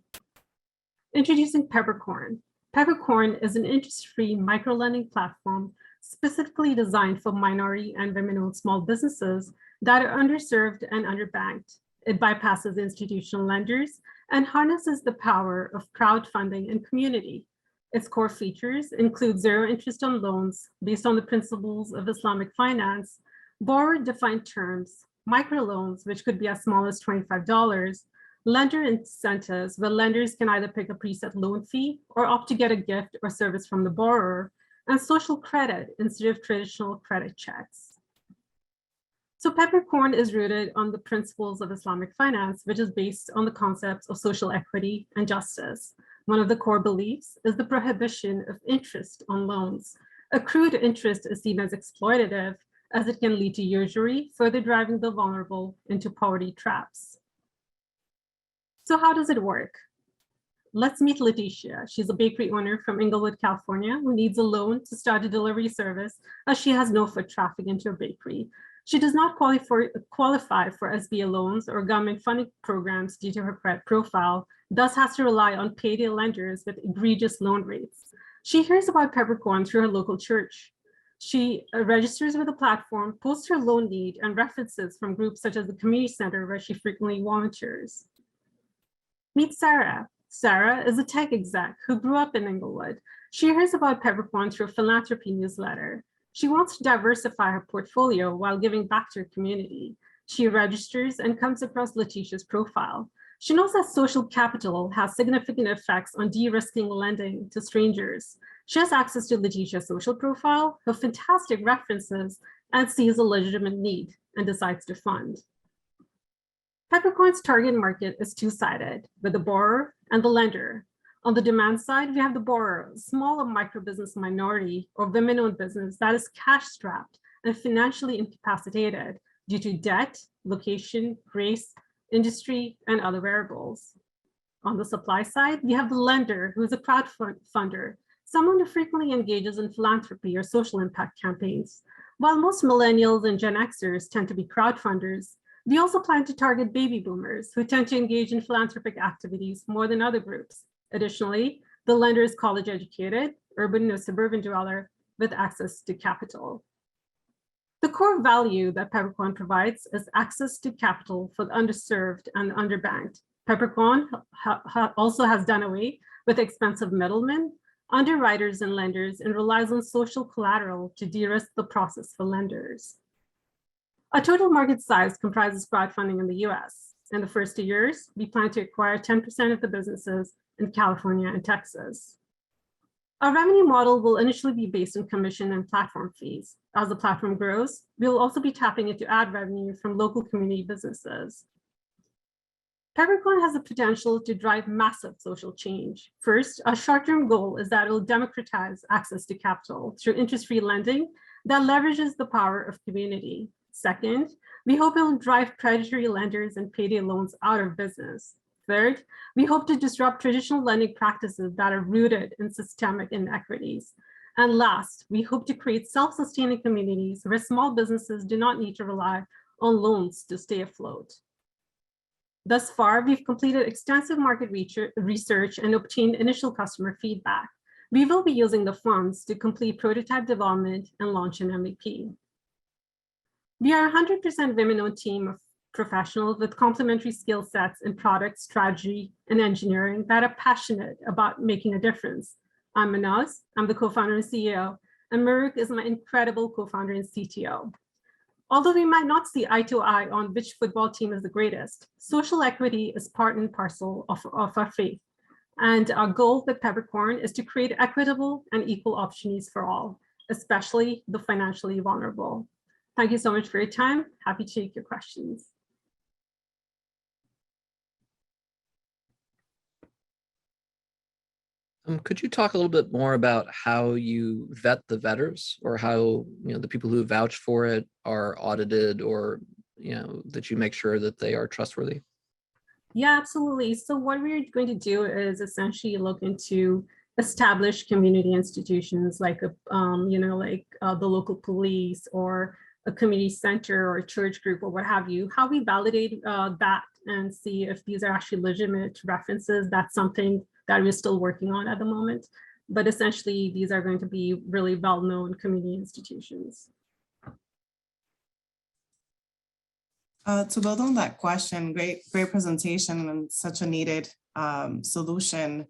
Introducing Peppercorn. Peppercorn is an interest-free microlending platform specifically designed for minority and women-owned small businesses that are underserved and underbanked. It bypasses institutional lenders and harnesses the power of crowdfunding and community. Its core features include zero interest on loans based on the principles of Islamic finance, borrower-defined terms, microloans, which could be as small as $25, lender incentives, where lenders can either pick a preset loan fee or opt to get a gift or service from the borrower, and social credit instead of traditional credit checks. So Peppercorn is rooted on the principles of Islamic finance, which is based on the concepts of social equity and justice. One of the core beliefs is the prohibition of interest on loans. Accrued interest is seen as exploitative, as it can lead to usury, further driving the vulnerable into poverty traps. So how does it work? Let's meet Leticia. She's a bakery owner from Inglewood, California, who needs a loan to start a delivery service as she has no foot traffic into her bakery. She does not qualify for SBA loans or government funding programs due to her credit profile, thus has to rely on payday lenders with egregious loan rates. She hears about Peppercorn through her local church. She registers with the platform, posts her loan need, and references from groups such as the community center where she frequently volunteers. Meet Sarah. Sarah is a tech exec who grew up in Inglewood. She hears about Peppercorn through a philanthropy newsletter. She wants to diversify her portfolio while giving back to her community. She registers and comes across Leticia's profile. She knows that social capital has significant effects on de-risking lending to strangers. She has access to Leticia's social profile, her fantastic references, and sees a legitimate need and decides to fund. Peppercorn's target market is two-sided, with the borrower and the lender. On the demand side, we have the borrower, small or micro business minority or women-owned business that is cash-strapped and financially incapacitated due to debt, location, race, industry, and other variables. On the supply side, we have the lender, who is a crowdfunder, someone who frequently engages in philanthropy or social impact campaigns. While most millennials and Gen Xers tend to be crowdfunders, we also plan to target baby boomers who tend to engage in philanthropic activities more than other groups. Additionally, the lender is college educated, urban or suburban dweller with access to capital. The core value that Peppercorn provides is access to capital for the underserved and underbanked. Peppercorn also has done away with expensive middlemen, underwriters, and lenders, and relies on social collateral to de-risk the process for lenders. Our total market size comprises crowdfunding in the US. In the first 2 years, we plan to acquire 10% of the businesses in California and Texas. Our revenue model will initially be based on commission and platform fees. As the platform grows, we will also be tapping into ad revenue from local community businesses. Peppercorn has the potential to drive massive social change. First, our short-term goal is that it will democratize access to capital through interest-free lending that leverages the power of community. Second, we hope it will drive predatory lenders and payday loans out of business. Third, we hope to disrupt traditional lending practices that are rooted in systemic inequities. And last, we hope to create self-sustaining communities where small businesses do not need to rely on loans to stay afloat. Thus far, we've completed extensive market research and obtained initial customer feedback. We will be using the funds to complete prototype development and launch an MVP. We are a 100% women-owned team of professionals with complementary skill sets in product strategy and engineering that are passionate about making a difference. I'm Manaz, I'm the co-founder and CEO, and Maruk is my incredible co-founder and CTO. Although we might not see eye to eye on which football team is the greatest, social equity is part and parcel of our faith. And our goal with Peppercorn is to create equitable and equal opportunities for all, especially the financially vulnerable. Thank you so much for your time. Happy to take your questions. Could you talk a little bit more about how you vet the vetters, or how the people who vouch for it are audited, or that you make sure that they are trustworthy? Yeah, absolutely. So what we're going to do is essentially look into established community institutions like the local police or a community center or a church group or what have you. How we validate that and see if these are actually legitimate references. That's something that we're still working on at the moment. But essentially, these are going to be really well-known community institutions. To build on that question, great presentation and such a needed solution.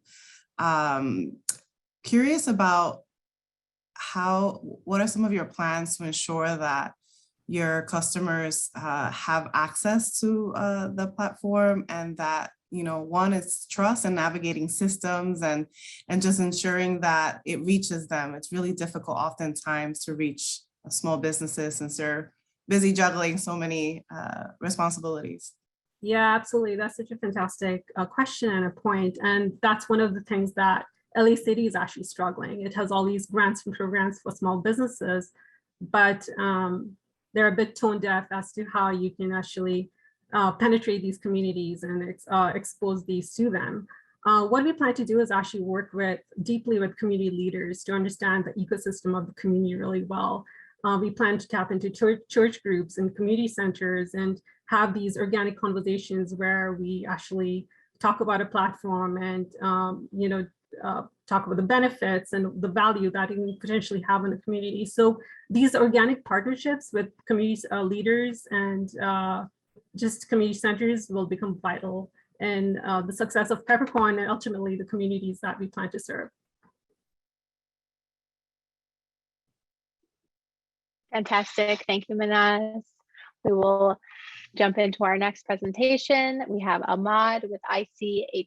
Curious about what are some of your plans to ensure that your customers have access to the platform, and that one is trust and navigating systems and just ensuring that it reaches them. It's really difficult oftentimes to reach small businesses since they're busy juggling so many responsibilities. Yeah, absolutely. That's such a fantastic question and a point. And that's one of the things that LA City is actually struggling. It has all these grants and programs for small businesses, but they're a bit tone deaf as to how you can actually penetrate these communities and expose these to them. What we plan to do is actually work deeply with community leaders to understand the ecosystem of the community really well. We plan to tap into church groups and community centers and have these organic conversations where we actually talk about a platform and talk about the benefits and the value that it can potentially have in the community. So these organic partnerships with community leaders and just community centers will become vital in the success of Peppercorn and ultimately the communities that we plan to serve. Fantastic. Thank you, Manaz. We will jump into our next presentation. We have Ahmad with ICHI.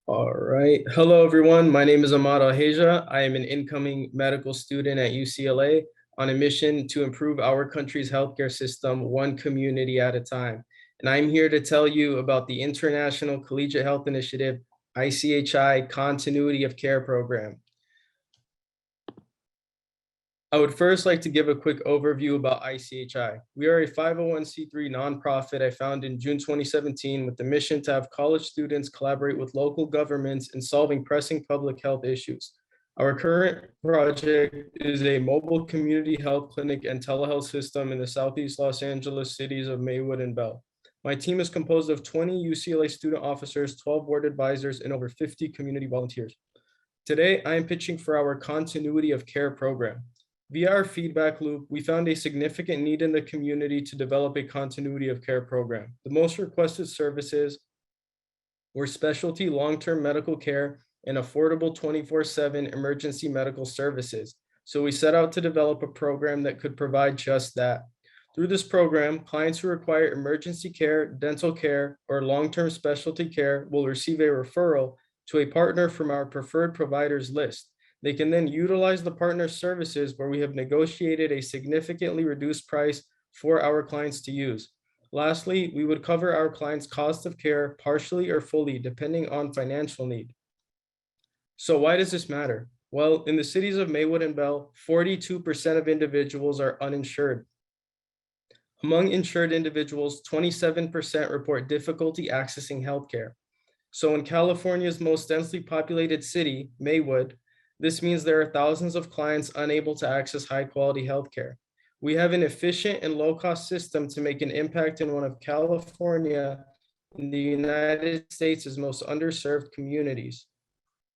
All right. Hello, everyone. My name is Ahmad Alheja. I am an incoming medical student at UCLA on a mission to improve our country's healthcare system one community at a time. And I'm here to tell you about the International Collegiate Health Initiative, ICHI Continuity of Care Program. I would first like to give a quick overview about ICHI. We are a 501c3 nonprofit I founded in June 2017 with the mission to have college students collaborate with local governments in solving pressing public health issues. Our current project is a mobile community health clinic and telehealth system in the Southeast Los Angeles cities of Maywood and Bell. My team is composed of 20 UCLA student officers, 12 board advisors, and over 50 community volunteers. Today, I am pitching for our Continuity of Care program. Via our feedback loop, we found a significant need in the community to develop a continuity of care program. The most requested services were specialty long-term medical care and affordable 24/7 emergency medical services. So we set out to develop a program that could provide just that. Through this program, clients who require emergency care, dental care, or long-term specialty care will receive a referral to a partner from our preferred providers list. They can then utilize the partner services where we have negotiated a significantly reduced price for our clients to use. Lastly, we would cover our clients' cost of care partially or fully, depending on financial need. So why does this matter? Well, in the cities of Maywood and Bell, 42% of individuals are uninsured. Among insured individuals, 27% report difficulty accessing healthcare. So in California's most densely populated city, Maywood, This means there are thousands of clients unable to access high-quality healthcare. We have an efficient and low-cost system to make an impact in one of California and the United States' most underserved communities.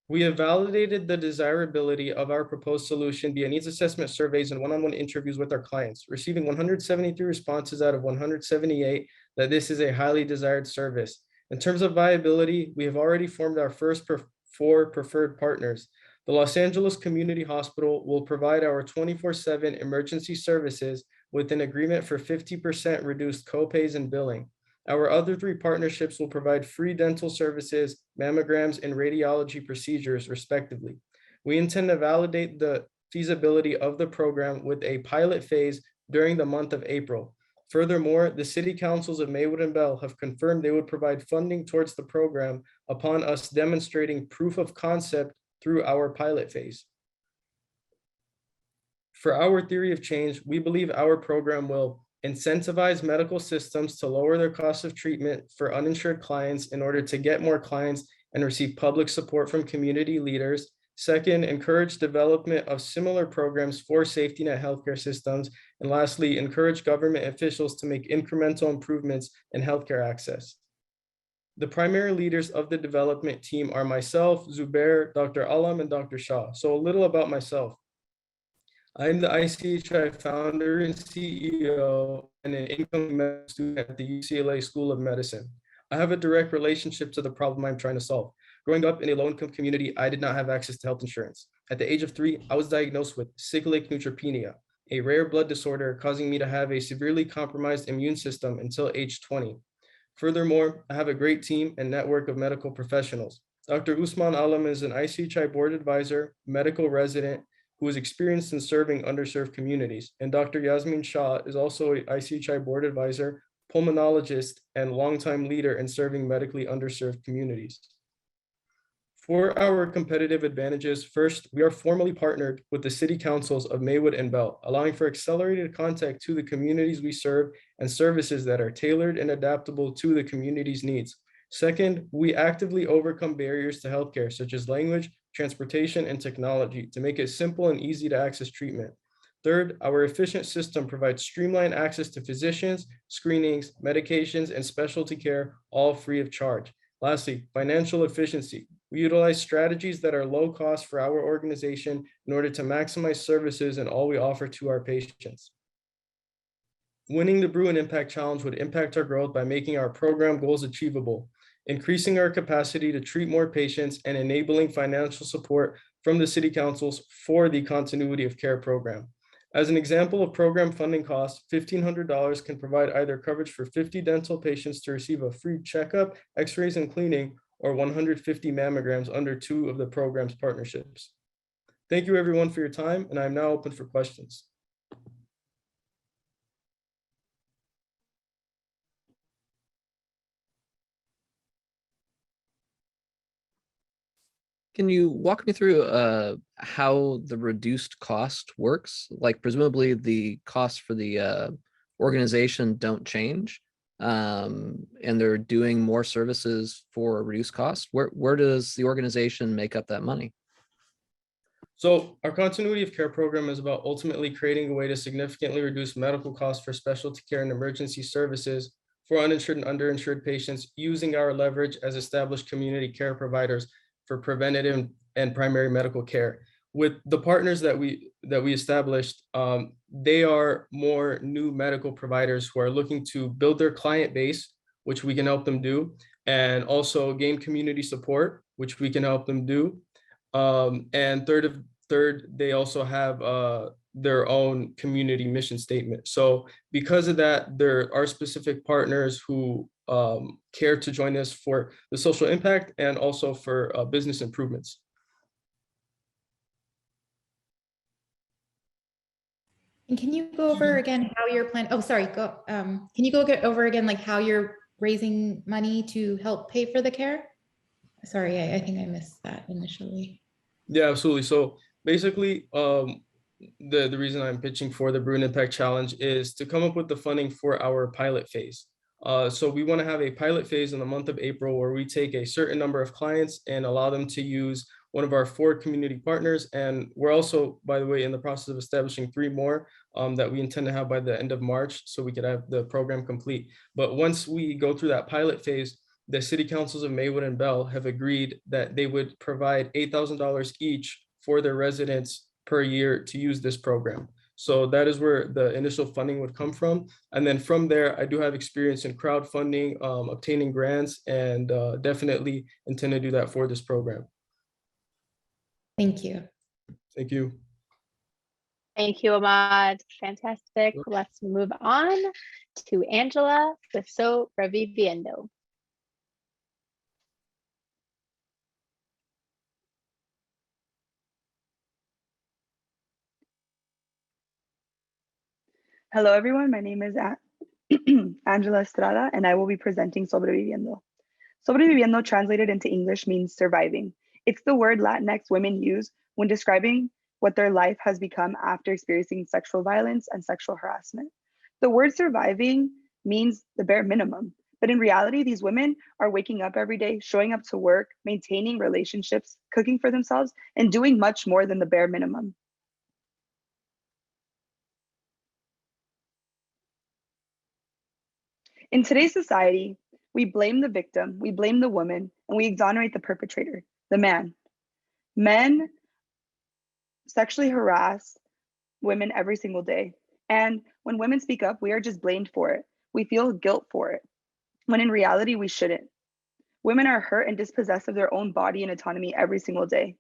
We have validated the desirability of our proposed solution via needs assessment surveys and one-on-one interviews with our clients, receiving 173 responses out of 178 that this is a highly desired service. In terms of viability, we have already formed our first 4 preferred partners. The Los Angeles Community Hospital will provide our 24/7 emergency services with an agreement for 50% reduced copays and billing. Our other 3 partnerships will provide free dental services, mammograms, and radiology procedures, respectively. We intend to validate the feasibility of the program with a pilot phase during the month of April. Furthermore, the city councils of Maywood and Bell have confirmed they would provide funding towards the program upon us demonstrating proof of concept through our pilot phase. For our theory of change, we believe our program will incentivize medical systems to lower their cost of treatment for uninsured clients in order to get more clients and receive public support from community leaders. Second, encourage development of similar programs for safety net healthcare systems. And lastly, encourage government officials to make incremental improvements in healthcare access. The primary leaders of the development team are myself, Zubair, Dr. Alam, and Dr. Shah. So a little about myself. I'm the ICHI founder and CEO and an incoming student at the UCLA School of Medicine. I have a direct relationship to the problem I'm trying to solve. Growing up in a low-income community, I did not have access to health insurance. At the age of 3, I was diagnosed with cyclic neutropenia, a rare blood disorder causing me to have a severely compromised immune system until age 20. Furthermore, I have a great team and network of medical professionals. Dr. Usman Alam is an ICHI board advisor, medical resident, who is experienced in serving underserved communities. And Dr. Yasmin Shah is also an ICHI board advisor, pulmonologist, and longtime leader in serving medically underserved communities. For our competitive advantages, first, we are formally partnered with the city councils of Maywood and Bell, allowing for accelerated contact to the communities we serve and services that are tailored and adaptable to the community's needs. Second, we actively overcome barriers to healthcare, such as language, transportation, and technology to make it simple and easy to access treatment. Third, our efficient system provides streamlined access to physicians, screenings, medications, and specialty care, all free of charge. Lastly, financial efficiency. We utilize strategies that are low cost for our organization in order to maximize services and all we offer to our patients. Winning the Bruin Impact Challenge would impact our growth by making our program goals achievable, increasing our capacity to treat more patients, and enabling financial support from the city councils for the continuity of care program. As an example of program funding costs, $1,500 can provide either coverage for 50 dental patients to receive a free checkup, x-rays, and cleaning, or 150 mammograms under 2 of the program's partnerships. Thank you everyone for your time, and I'm now open for questions. Can you walk me through how the reduced cost works? Like presumably the costs for the organization don't change, and they're doing more services for a reduced cost. Where does the organization make up that money? So our continuity of care program is about ultimately creating a way to significantly reduce medical costs for specialty care and emergency services for uninsured and underinsured patients using our leverage as established community care providers for preventative and primary medical care. With the partners that we established, they are more new medical providers who are looking to build their client base, which we can help them do, and also gain community support, which we can help them do. And third, they also have their own community mission statement. So because of that, there are specific partners who care to join us for the social impact and also for business improvements. And can you go over again how you're planning? Oh, sorry. Can you go over again like how you're raising money to help pay for the care? Sorry, I think I missed that initially. Yeah, absolutely. So basically, the reason I'm pitching for the Bruin Impact Challenge is to come up with the funding for our pilot phase. So we want to have a pilot phase in the month of April where we take a certain number of clients and allow them to use one of our 4 community partners. And we're also, by the way, in the process of establishing 3 more that we intend to have by the end of March, so we could have the program complete. But once we go through that pilot phase, the city councils of Maywood and Bell have agreed that they would provide $8,000 each for their residents per year to use this program. So that is where the initial funding would come from. And then from there, I do have experience in crowdfunding, obtaining grants, and definitely intend to do that for this program. Thank you. Thank you. Thank you, Ahmad. Fantastic. Let's move on to Angela with Sobreviendo. Hello, everyone. My name is Angela Estrada, and I will be presenting Sobreviviendo. Sobreviviendo translated into English means surviving. It's the word Latinx women use when describing what their life has become after experiencing sexual violence and sexual harassment. The word surviving means the bare minimum, but in reality, these women are waking up every day, showing up to work, maintaining relationships, cooking for themselves, and doing much more than the bare minimum. In today's society, we blame the victim, we blame the woman, and we exonerate the perpetrator, the man. Men sexually harass women every single day. And when women speak up, we are just blamed for it. We feel guilt for it, when in reality, we shouldn't. Women are hurt and dispossessed of their own body and autonomy every single day.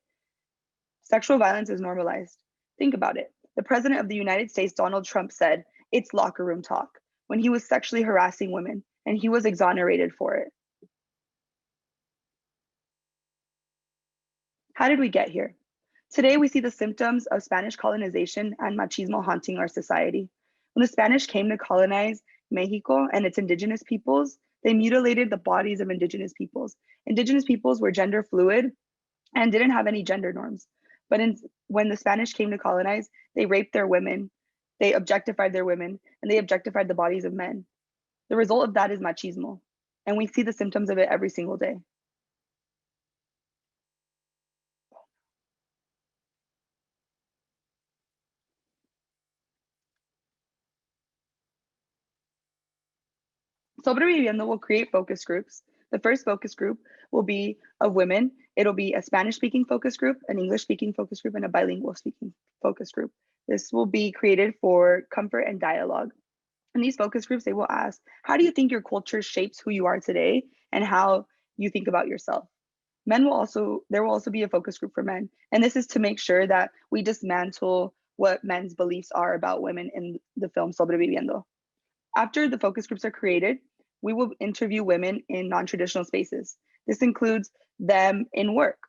Sexual violence is normalized. Think about it. The president of the United States, Donald Trump, said, "It's locker room talk," when he was sexually harassing women, and he was exonerated for it. How did we get here? Today, we see the symptoms of Spanish colonization and machismo haunting our society. When the Spanish came to colonize Mexico and its indigenous peoples, they mutilated the bodies of indigenous peoples. Indigenous peoples were gender fluid and didn't have any gender norms. But when the Spanish came to colonize, they raped their women, they objectified their women, and they objectified the bodies of men. The result of that is machismo, and we see the symptoms of it every single day. Sobreviviendo will create focus groups. The first focus group will be of women. It'll be a Spanish-speaking focus group, an English-speaking focus group, and a bilingual-speaking focus group. This will be created for comfort and dialogue. In these focus groups, they will ask, how do you think your culture shapes who you are today and how you think about yourself? There will also be a focus group for men. And this is to make sure that we dismantle what men's beliefs are about women in the film Sobreviviendo. After the focus groups are created, we will interview women in non-traditional spaces. This includes them in work.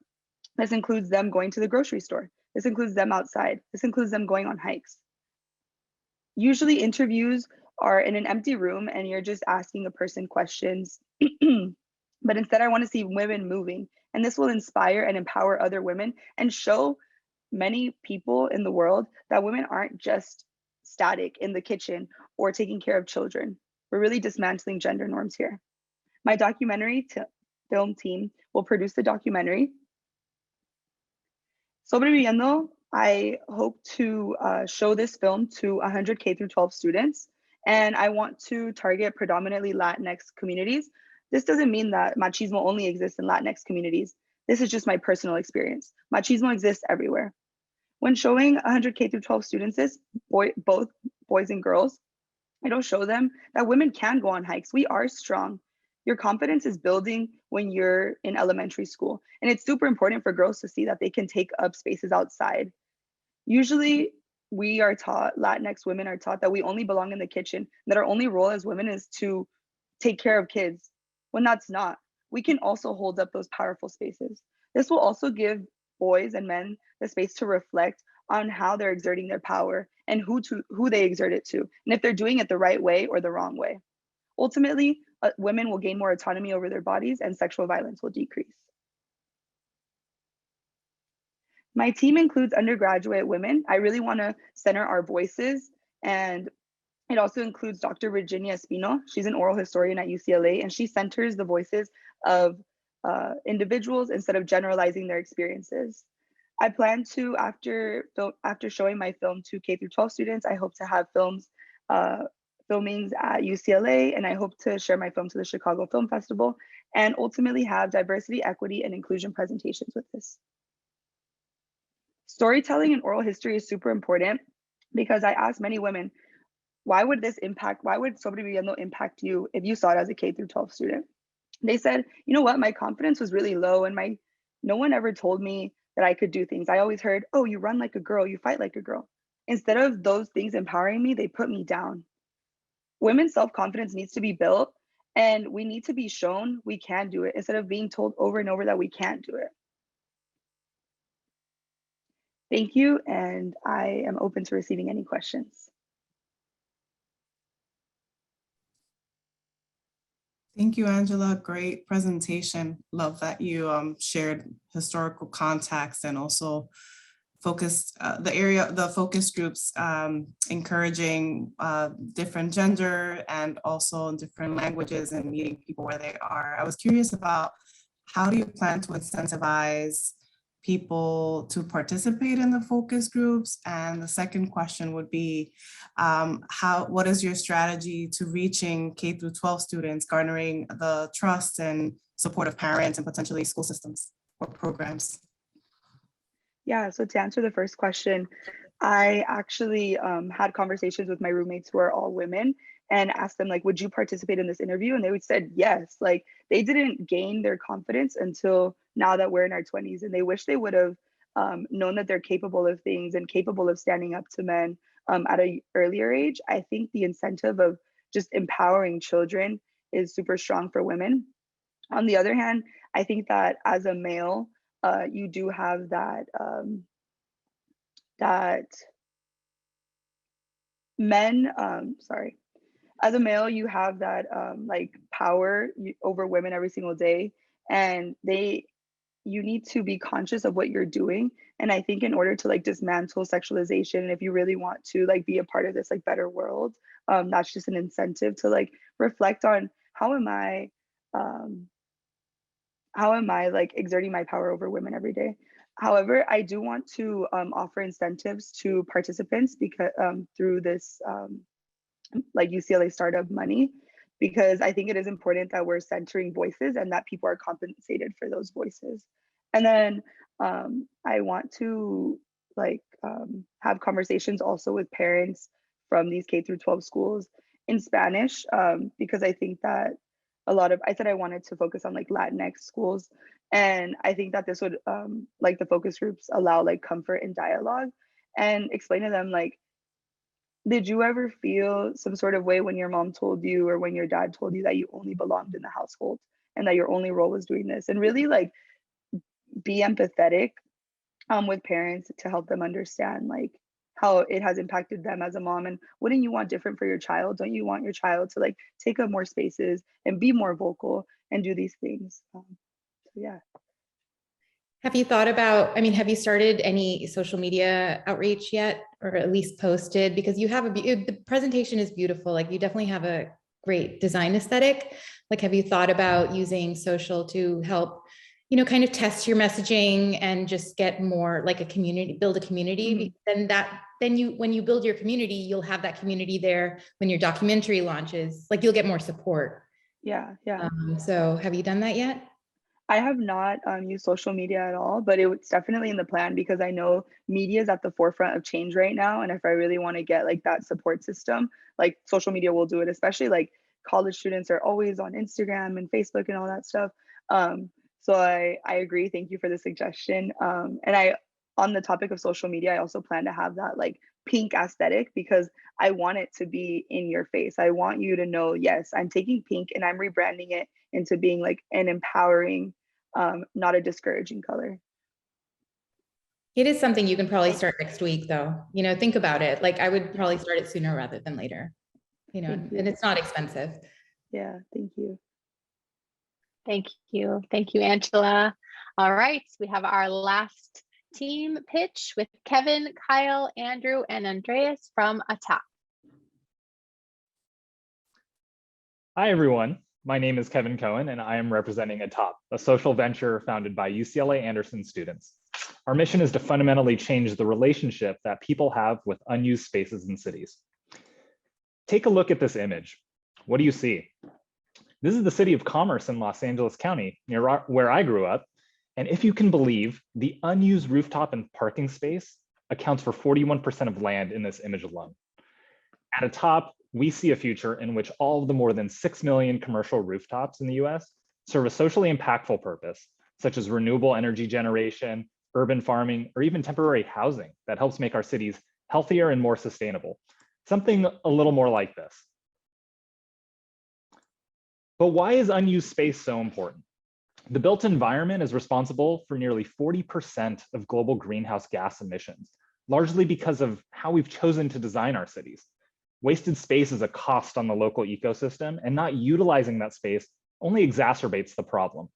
This includes them going to the grocery store. This includes them outside. This includes them going on hikes. Usually interviews are in an empty room and you're just asking a person questions. But instead, I want to see women moving. And this will inspire and empower other women and show many people in the world that women aren't just static in the kitchen or taking care of children. We're really dismantling gender norms here. My documentary film team will produce the documentary. Sobreviviendo, I hope to show this film to 100 K through 12 students, and I want to target predominantly Latinx communities. This doesn't mean that machismo only exists in Latinx communities. This is just my personal experience. Machismo exists everywhere. When showing 100 K through 12 students, both boys and girls, it'll show them that women can go on hikes. We are strong. Your confidence is building when you're in elementary school. And it's super important for girls to see that they can take up spaces outside. Usually we are taught, Latinx women are taught that we only belong in the kitchen, that our only role as women is to take care of kids, when that's not. We can also hold up those powerful spaces. This will also give boys and men the space to reflect on how they're exerting their power and who they exert it to, and if they're doing it the right way or the wrong way. Ultimately, women will gain more autonomy over their bodies and sexual violence will decrease. My team includes undergraduate women. I really want to center our voices, and it also includes Dr. Virginia Espino. She's an oral historian at UCLA, and she centers the voices of individuals instead of generalizing their experiences. I plan to, after showing my film to K through 12 students, I hope to have filmings at UCLA, and I hope to share my film to the Chicago Film Festival, and ultimately have diversity, equity, and inclusion presentations with this. Storytelling and oral history is super important because I asked many women, why would Sobreviendo impact you if you saw it as a K through 12 student? They said, you know what, my confidence was really low, and no one ever told me that I could do things. I always heard, oh, you run like a girl, you fight like a girl. Instead of those things empowering me, they put me down. Women's self-confidence needs to be built, and we need to be shown we can do it instead of being told over and over that we can't do it. Thank you, and I am open to receiving any questions. Thank you, Angela. Great presentation. Love that you shared historical context and also focused the focus groups, encouraging different gender and also different languages and meeting people where they are. I was curious about how do you plan to incentivize people to participate in the focus groups? And the second question would be, what is your strategy to reaching K through 12 students, garnering the trust and support of parents and potentially school systems or programs? Yeah, so to answer the first question, I actually had conversations with my roommates who are all women and asked them, like, would you participate in this interview? And they would said yes. Like, they didn't gain their confidence until now that we're in our 20s, and they wish they would have known that they're capable of things and capable of standing up to men at an earlier age. I think the incentive of just empowering children is super strong for women. On the other hand, I think that as a male, you do have that as a male, you have that like power over women every single day, and you need to be conscious of what you're doing. And I think in order to like dismantle sexualization, and if you really want to like be a part of this like better world, that's just an incentive to like reflect on how am I like exerting my power over women every day. However, I do want to offer incentives to participants because through this like UCLA startup money, because I think it is important that we're centering voices and that people are compensated for those voices. And then I want to like have conversations also with parents from these K through 12 schools in Spanish, because I think that I said I wanted to focus on like Latinx schools. And I think that this would like the focus groups allow like comfort and dialogue and explain to them like, did you ever feel some sort of way when your mom told you or when your dad told you that you only belonged in the household and that your only role was doing this? And really like be empathetic with parents to help them understand like how it has impacted them as a mom. And wouldn't you want different for your child? Don't you want your child to like take up more spaces and be more vocal and do these things? So yeah. Have you thought about, have you started any social media outreach yet, or at least posted? Because you have the presentation is beautiful. Like you definitely have a great design aesthetic. Like, have you thought about using social to help, kind of test your messaging and just get more like a community, build a community? Mm-hmm. When you build your community, you'll have that community there when your documentary launches, like you'll get more support. Yeah. So have you done that yet? I have not used social media at all, but it's definitely in the plan because I know media is at the forefront of change right now. And if I really want to get like that support system, like social media will do it, especially like college students are always on Instagram and Facebook and all that stuff. So I agree. Thank you for the suggestion. And on the topic of social media, I also plan to have that like pink aesthetic because I want it to be in your face. I want you to know, yes, I'm taking pink and I'm rebranding it into being like an empowering, not a discouraging color. It is something you can probably start next week though. Think about it. Like I would probably start it sooner rather than later, and it's not expensive. Yeah, thank you. Thank you. Thank you, Angela. All right, we have our last team pitch with Kevin, Kyle, Andrew, and Andreas from ATAC. Hi, everyone. My name is Kevin Cohen, and I am representing Atop, a social venture founded by UCLA Anderson students. Our mission is to fundamentally change the relationship that people have with unused spaces in cities. Take a look at this image. What do you see? This is the city of Commerce in Los Angeles County, near where I grew up. And if you can believe, the unused rooftop and parking space accounts for 41% of land in this image alone. At Atop, we see a future in which all of the more than 6 million commercial rooftops in the US serve a socially impactful purpose, such as renewable energy generation, urban farming, or even temporary housing that helps make our cities healthier and more sustainable. Something a little more like this. But why is unused space so important? The built environment is responsible for nearly 40% of global greenhouse gas emissions, largely because of how we've chosen to design our cities. Wasted space is a cost on the local ecosystem, and not utilizing that space only exacerbates the problem.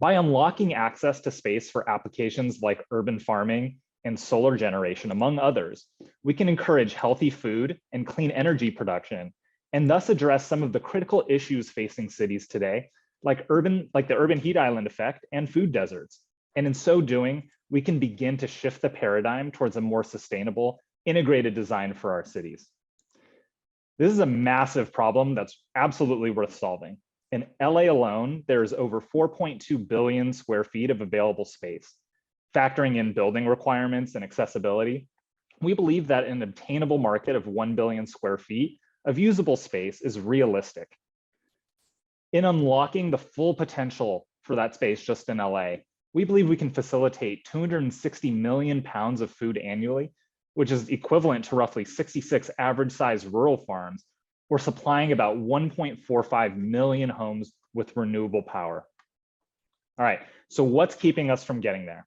By unlocking access to space for applications like urban farming and solar generation, among others, we can encourage healthy food and clean energy production, and thus address some of the critical issues facing cities today, like the urban heat island effect and food deserts. And in so doing, we can begin to shift the paradigm towards a more sustainable, integrated design for our cities. This is a massive problem that's absolutely worth solving. In LA alone, there's over 4.2 billion square feet of available space. Factoring in building requirements and accessibility, we believe that an obtainable market of 1 billion square feet of usable space is realistic. In unlocking the full potential for that space just in LA, we believe we can facilitate 260 million pounds of food annually, which is equivalent to roughly 66 average-sized rural farms, or supplying about 1.45 million homes with renewable power. All right, so what's keeping us from getting there?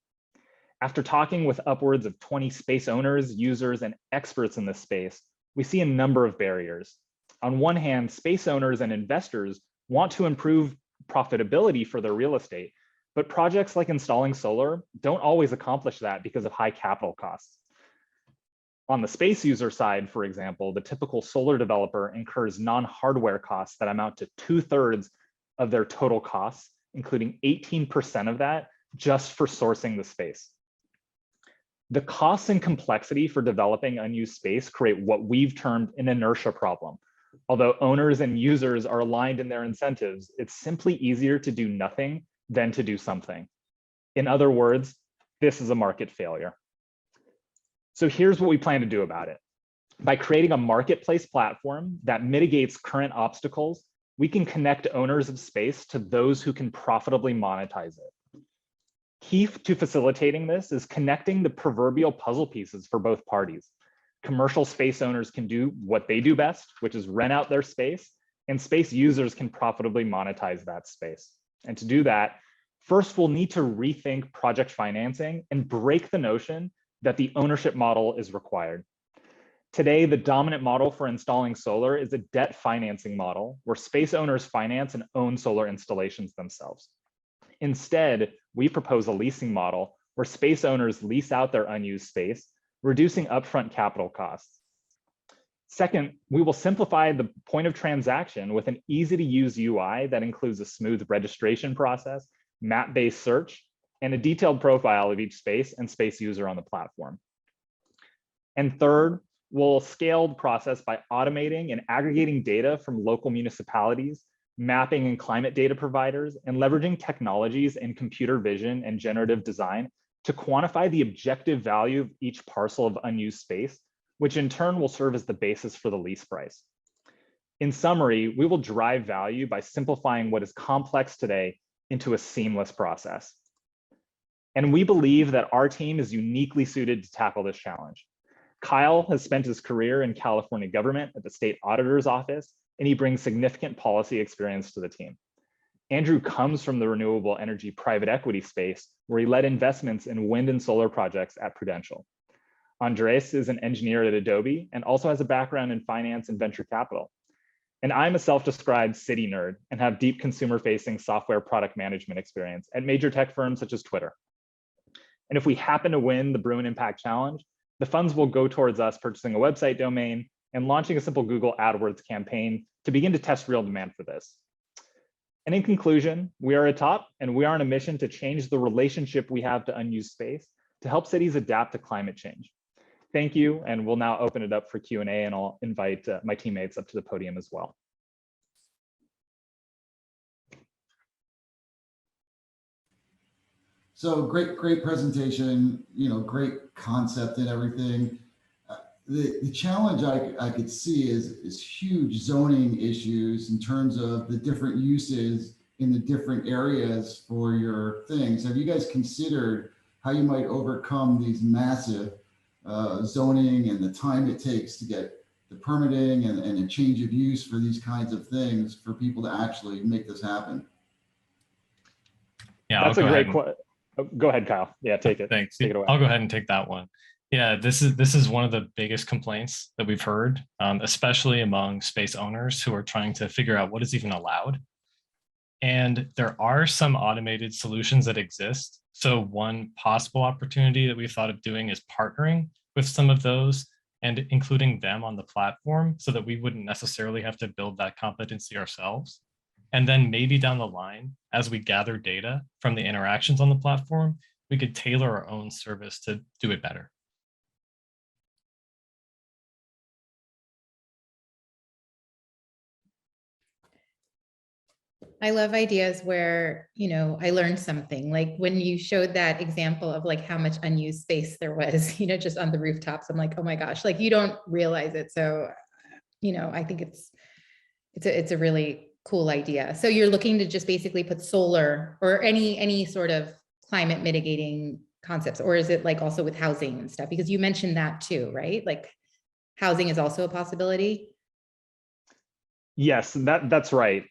After talking with upwards of 20 space owners, users, and experts in this space, we see a number of barriers. On one hand, space owners and investors want to improve profitability for their real estate, but projects like installing solar don't always accomplish that because of high capital costs. On the space user side, for example, the typical solar developer incurs non-hardware costs that amount to 2/3 of their total costs, including 18% of that just for sourcing the space. The costs and complexity for developing unused space create what we've termed an inertia problem. Although owners and users are aligned in their incentives, it's simply easier to do nothing than to do something. In other words, this is a market failure. So here's what we plan to do about it. By creating a marketplace platform that mitigates current obstacles, we can connect owners of space to those who can profitably monetize it. Key to facilitating this is connecting the proverbial puzzle pieces for both parties. Commercial space owners can do what they do best, which is rent out their space, and space users can profitably monetize that space. And to do that, first we'll need to rethink project financing and break the notion that the ownership model is required. Today, the dominant model for installing solar is a debt financing model where space owners finance and own solar installations themselves. Instead, we propose a leasing model where space owners lease out their unused space, reducing upfront capital costs. Second, we will simplify the point of transaction with an easy-to-use UI that includes a smooth registration process, map-based search, and a detailed profile of each space and space user on the platform. And third, we'll scale the process by automating and aggregating data from local municipalities, mapping and climate data providers, and leveraging technologies in computer vision and generative design to quantify the objective value of each parcel of unused space, which in turn will serve as the basis for the lease price. In summary, we will drive value by simplifying what is complex today into a seamless process. And we believe that our team is uniquely suited to tackle this challenge. Kyle has spent his career in California government at the state auditor's office, and he brings significant policy experience to the team. Andrew comes from the renewable energy private equity space, where he led investments in wind and solar projects at Prudential. Andres is an engineer at Adobe and also has a background in finance and venture capital. And I'm a self-described city nerd and have deep consumer-facing software product management experience at major tech firms such as Twitter. And if we happen to win the Bruin Impact Challenge, the funds will go towards us purchasing a website domain and launching a simple Google AdWords campaign to begin to test real demand for this. And in conclusion, we are at top and we are on a mission to change the relationship we have to unused space to help cities adapt to climate change. Thank you, and we'll now open it up for Q&A, and I'll invite my teammates up to the podium as well. So great presentation, great concept and everything. The challenge I could see is huge zoning issues in terms of the different uses in the different areas for your things. Have you guys considered how you might overcome these massive zoning and the time it takes to get the permitting and a change of use for these kinds of things for people to actually make this happen? Yeah, that's a great question. Go ahead, Kyle. Yeah, take it. Thanks. Take it away. I'll go ahead and take that one. Yeah, this is one of the biggest complaints that we've heard, especially among space owners who are trying to figure out what is even allowed. And there are some automated solutions that exist. So one possible opportunity that we've thought of doing is partnering with some of those and including them on the platform so that we wouldn't necessarily have to build that competency ourselves. And then maybe down the line, as we gather data from the interactions on the platform, we could tailor our own service to do it better. I love ideas where, I learned something, like when you showed that example of like how much unused space there was, just on the rooftops. I'm like, oh my gosh, like you don't realize it. So, I think it's a really cool idea. So you're looking to just basically put solar or any sort of climate mitigating concepts, or is it like also with housing and stuff? Because you mentioned that too, right? Like housing is also a possibility. Yes, that's right.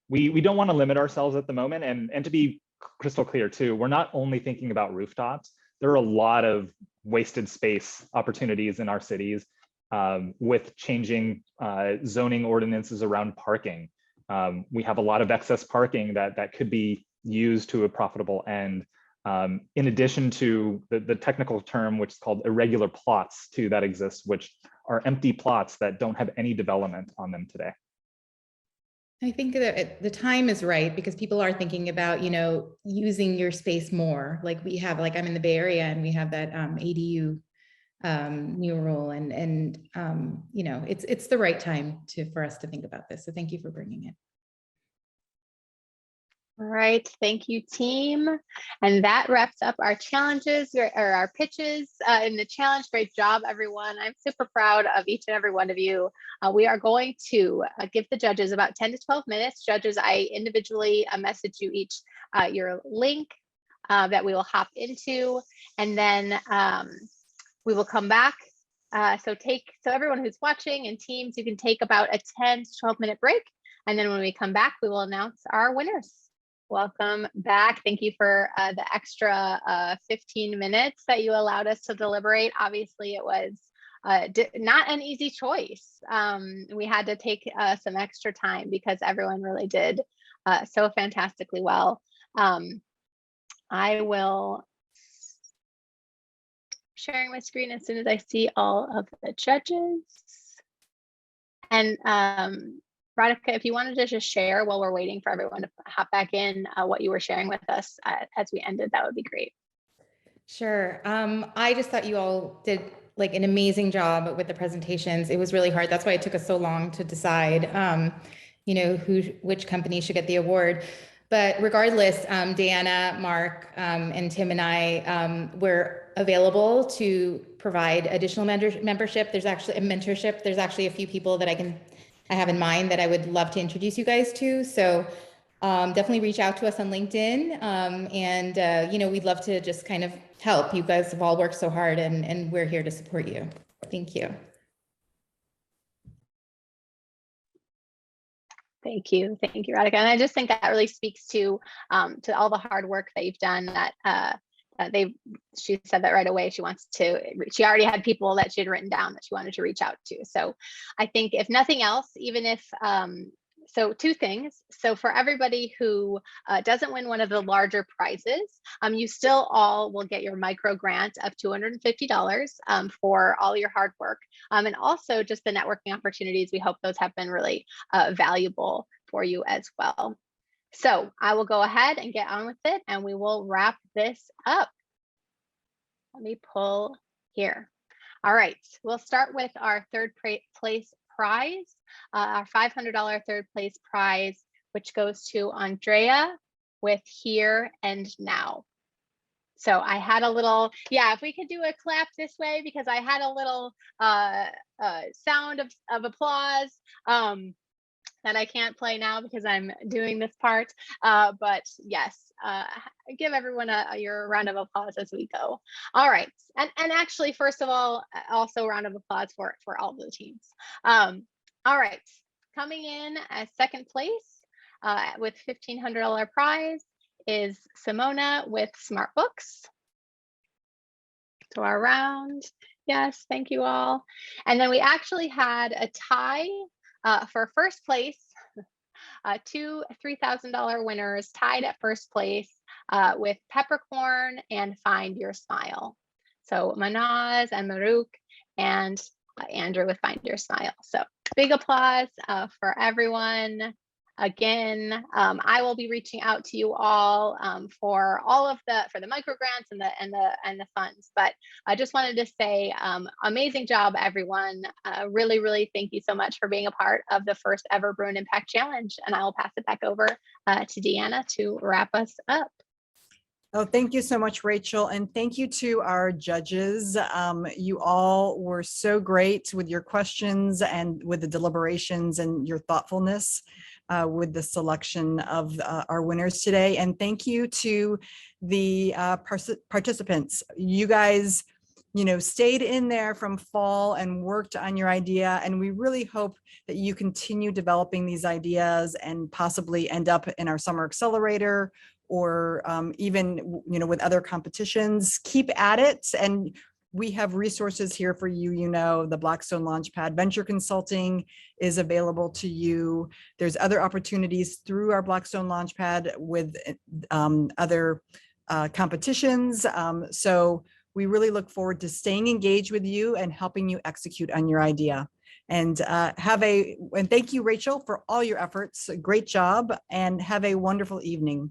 We don't want to limit ourselves at the moment. And to be crystal clear too, we're not only thinking about rooftops. There are a lot of wasted space opportunities in our cities with changing zoning ordinances around parking. We have a lot of excess parking that could be used to a profitable end. In addition to the technical term, which is called irregular plots too, that exists, which are empty plots that don't have any development on them today. I think that the time is right because people are thinking about, using your space more. Like we have, like I'm in the Bay Area and we have that ADU new rule and it's the right time for us to think about this. So thank you for bringing it. All right, thank you, team. And that wraps up our challenges or our pitches in the challenge. Great job, everyone. I'm super proud of each and every one of you. We are going to give the judges about 10 to 12 minutes. Judges, I individually message you each your link that we will hop into, and then we will come back. So everyone who's watching and teams, you can take about a 10 to 12 minute break. And then when we come back, we will announce our winners. Welcome back. Thank you for the extra 15 minutes that you allowed us to deliberate. Obviously, it was not an easy choice. We had to take some extra time because everyone really did so fantastically well. I will sharing my screen as soon as I see all of the judges. And Radhika, if you wanted to just share while we're waiting for everyone to hop back in what you were sharing with us as we ended, that would be great. Sure. I just thought you all did like an amazing job with the presentations. It was really hard. That's why it took us so long to decide, which company should get the award. But regardless, Deanna, Mark, and Tim and I were available to provide additional membership. There's actually a mentorship. There's actually a few people that I have in mind that I would love to introduce you guys to. So definitely reach out to us on LinkedIn. We'd love to just kind of help. You guys have all worked so hard and we're here to support you. Thank you. Thank you, Radhika. And I just think that really speaks to all the hard work that you've done. That she said that right away. She already had people that she had written down that she wanted to reach out to. So I think if nothing else, even if So two things. So for everybody who doesn't win one of the larger prizes, you still all will get your micro grant of $250 for all your hard work. And also just the networking opportunities. We hope those have been really valuable for you as well. So I will go ahead and get on with it, and we will wrap this up. Let me pull here. All right, we'll start with our third place prize, our $500 third place prize, which goes to Andrea with Here and Now. So I had a little, yeah, if we could do a clap this way, because I had a little sound of applause that I can't play now because I'm doing this part. But yes, give everyone your round of applause as we go. All right, and actually, first of all, also a round of applause for all the teams. All right, coming in as second place with $1,500 prize is Simona with Smartbooks. To our round, yes, thank you all. And then we actually had a tie for first place, two $3,000 winners tied at first place with Peppercorn and Find Your Smile. So Manaz and Maruk and Andrew with Find Your Smile. So big applause for everyone. Again, I will be reaching out to you all for the micro grants and the funds. But I just wanted to say, amazing job, everyone. Really, really thank you so much for being a part of the first ever Bruin Impact Challenge. And I will pass it back over to Deanna to wrap us up. Oh, thank you so much, Rachel. And thank you to our judges. You all were so great with your questions and with the deliberations and your thoughtfulness with the selection of our winners today. And thank you to the participants. You guys, stayed in there from fall and worked on your idea. And we really hope that you continue developing these ideas and possibly end up in our summer accelerator or even, with other competitions. Keep at it. And we have resources here for you. The Blackstone Launchpad Venture Consulting is available to you. There's other opportunities through our Blackstone Launchpad with other competitions. So we really look forward to staying engaged with you and helping you execute on your idea. And thank you, Rachel, for all your efforts. Great job, and have a wonderful evening.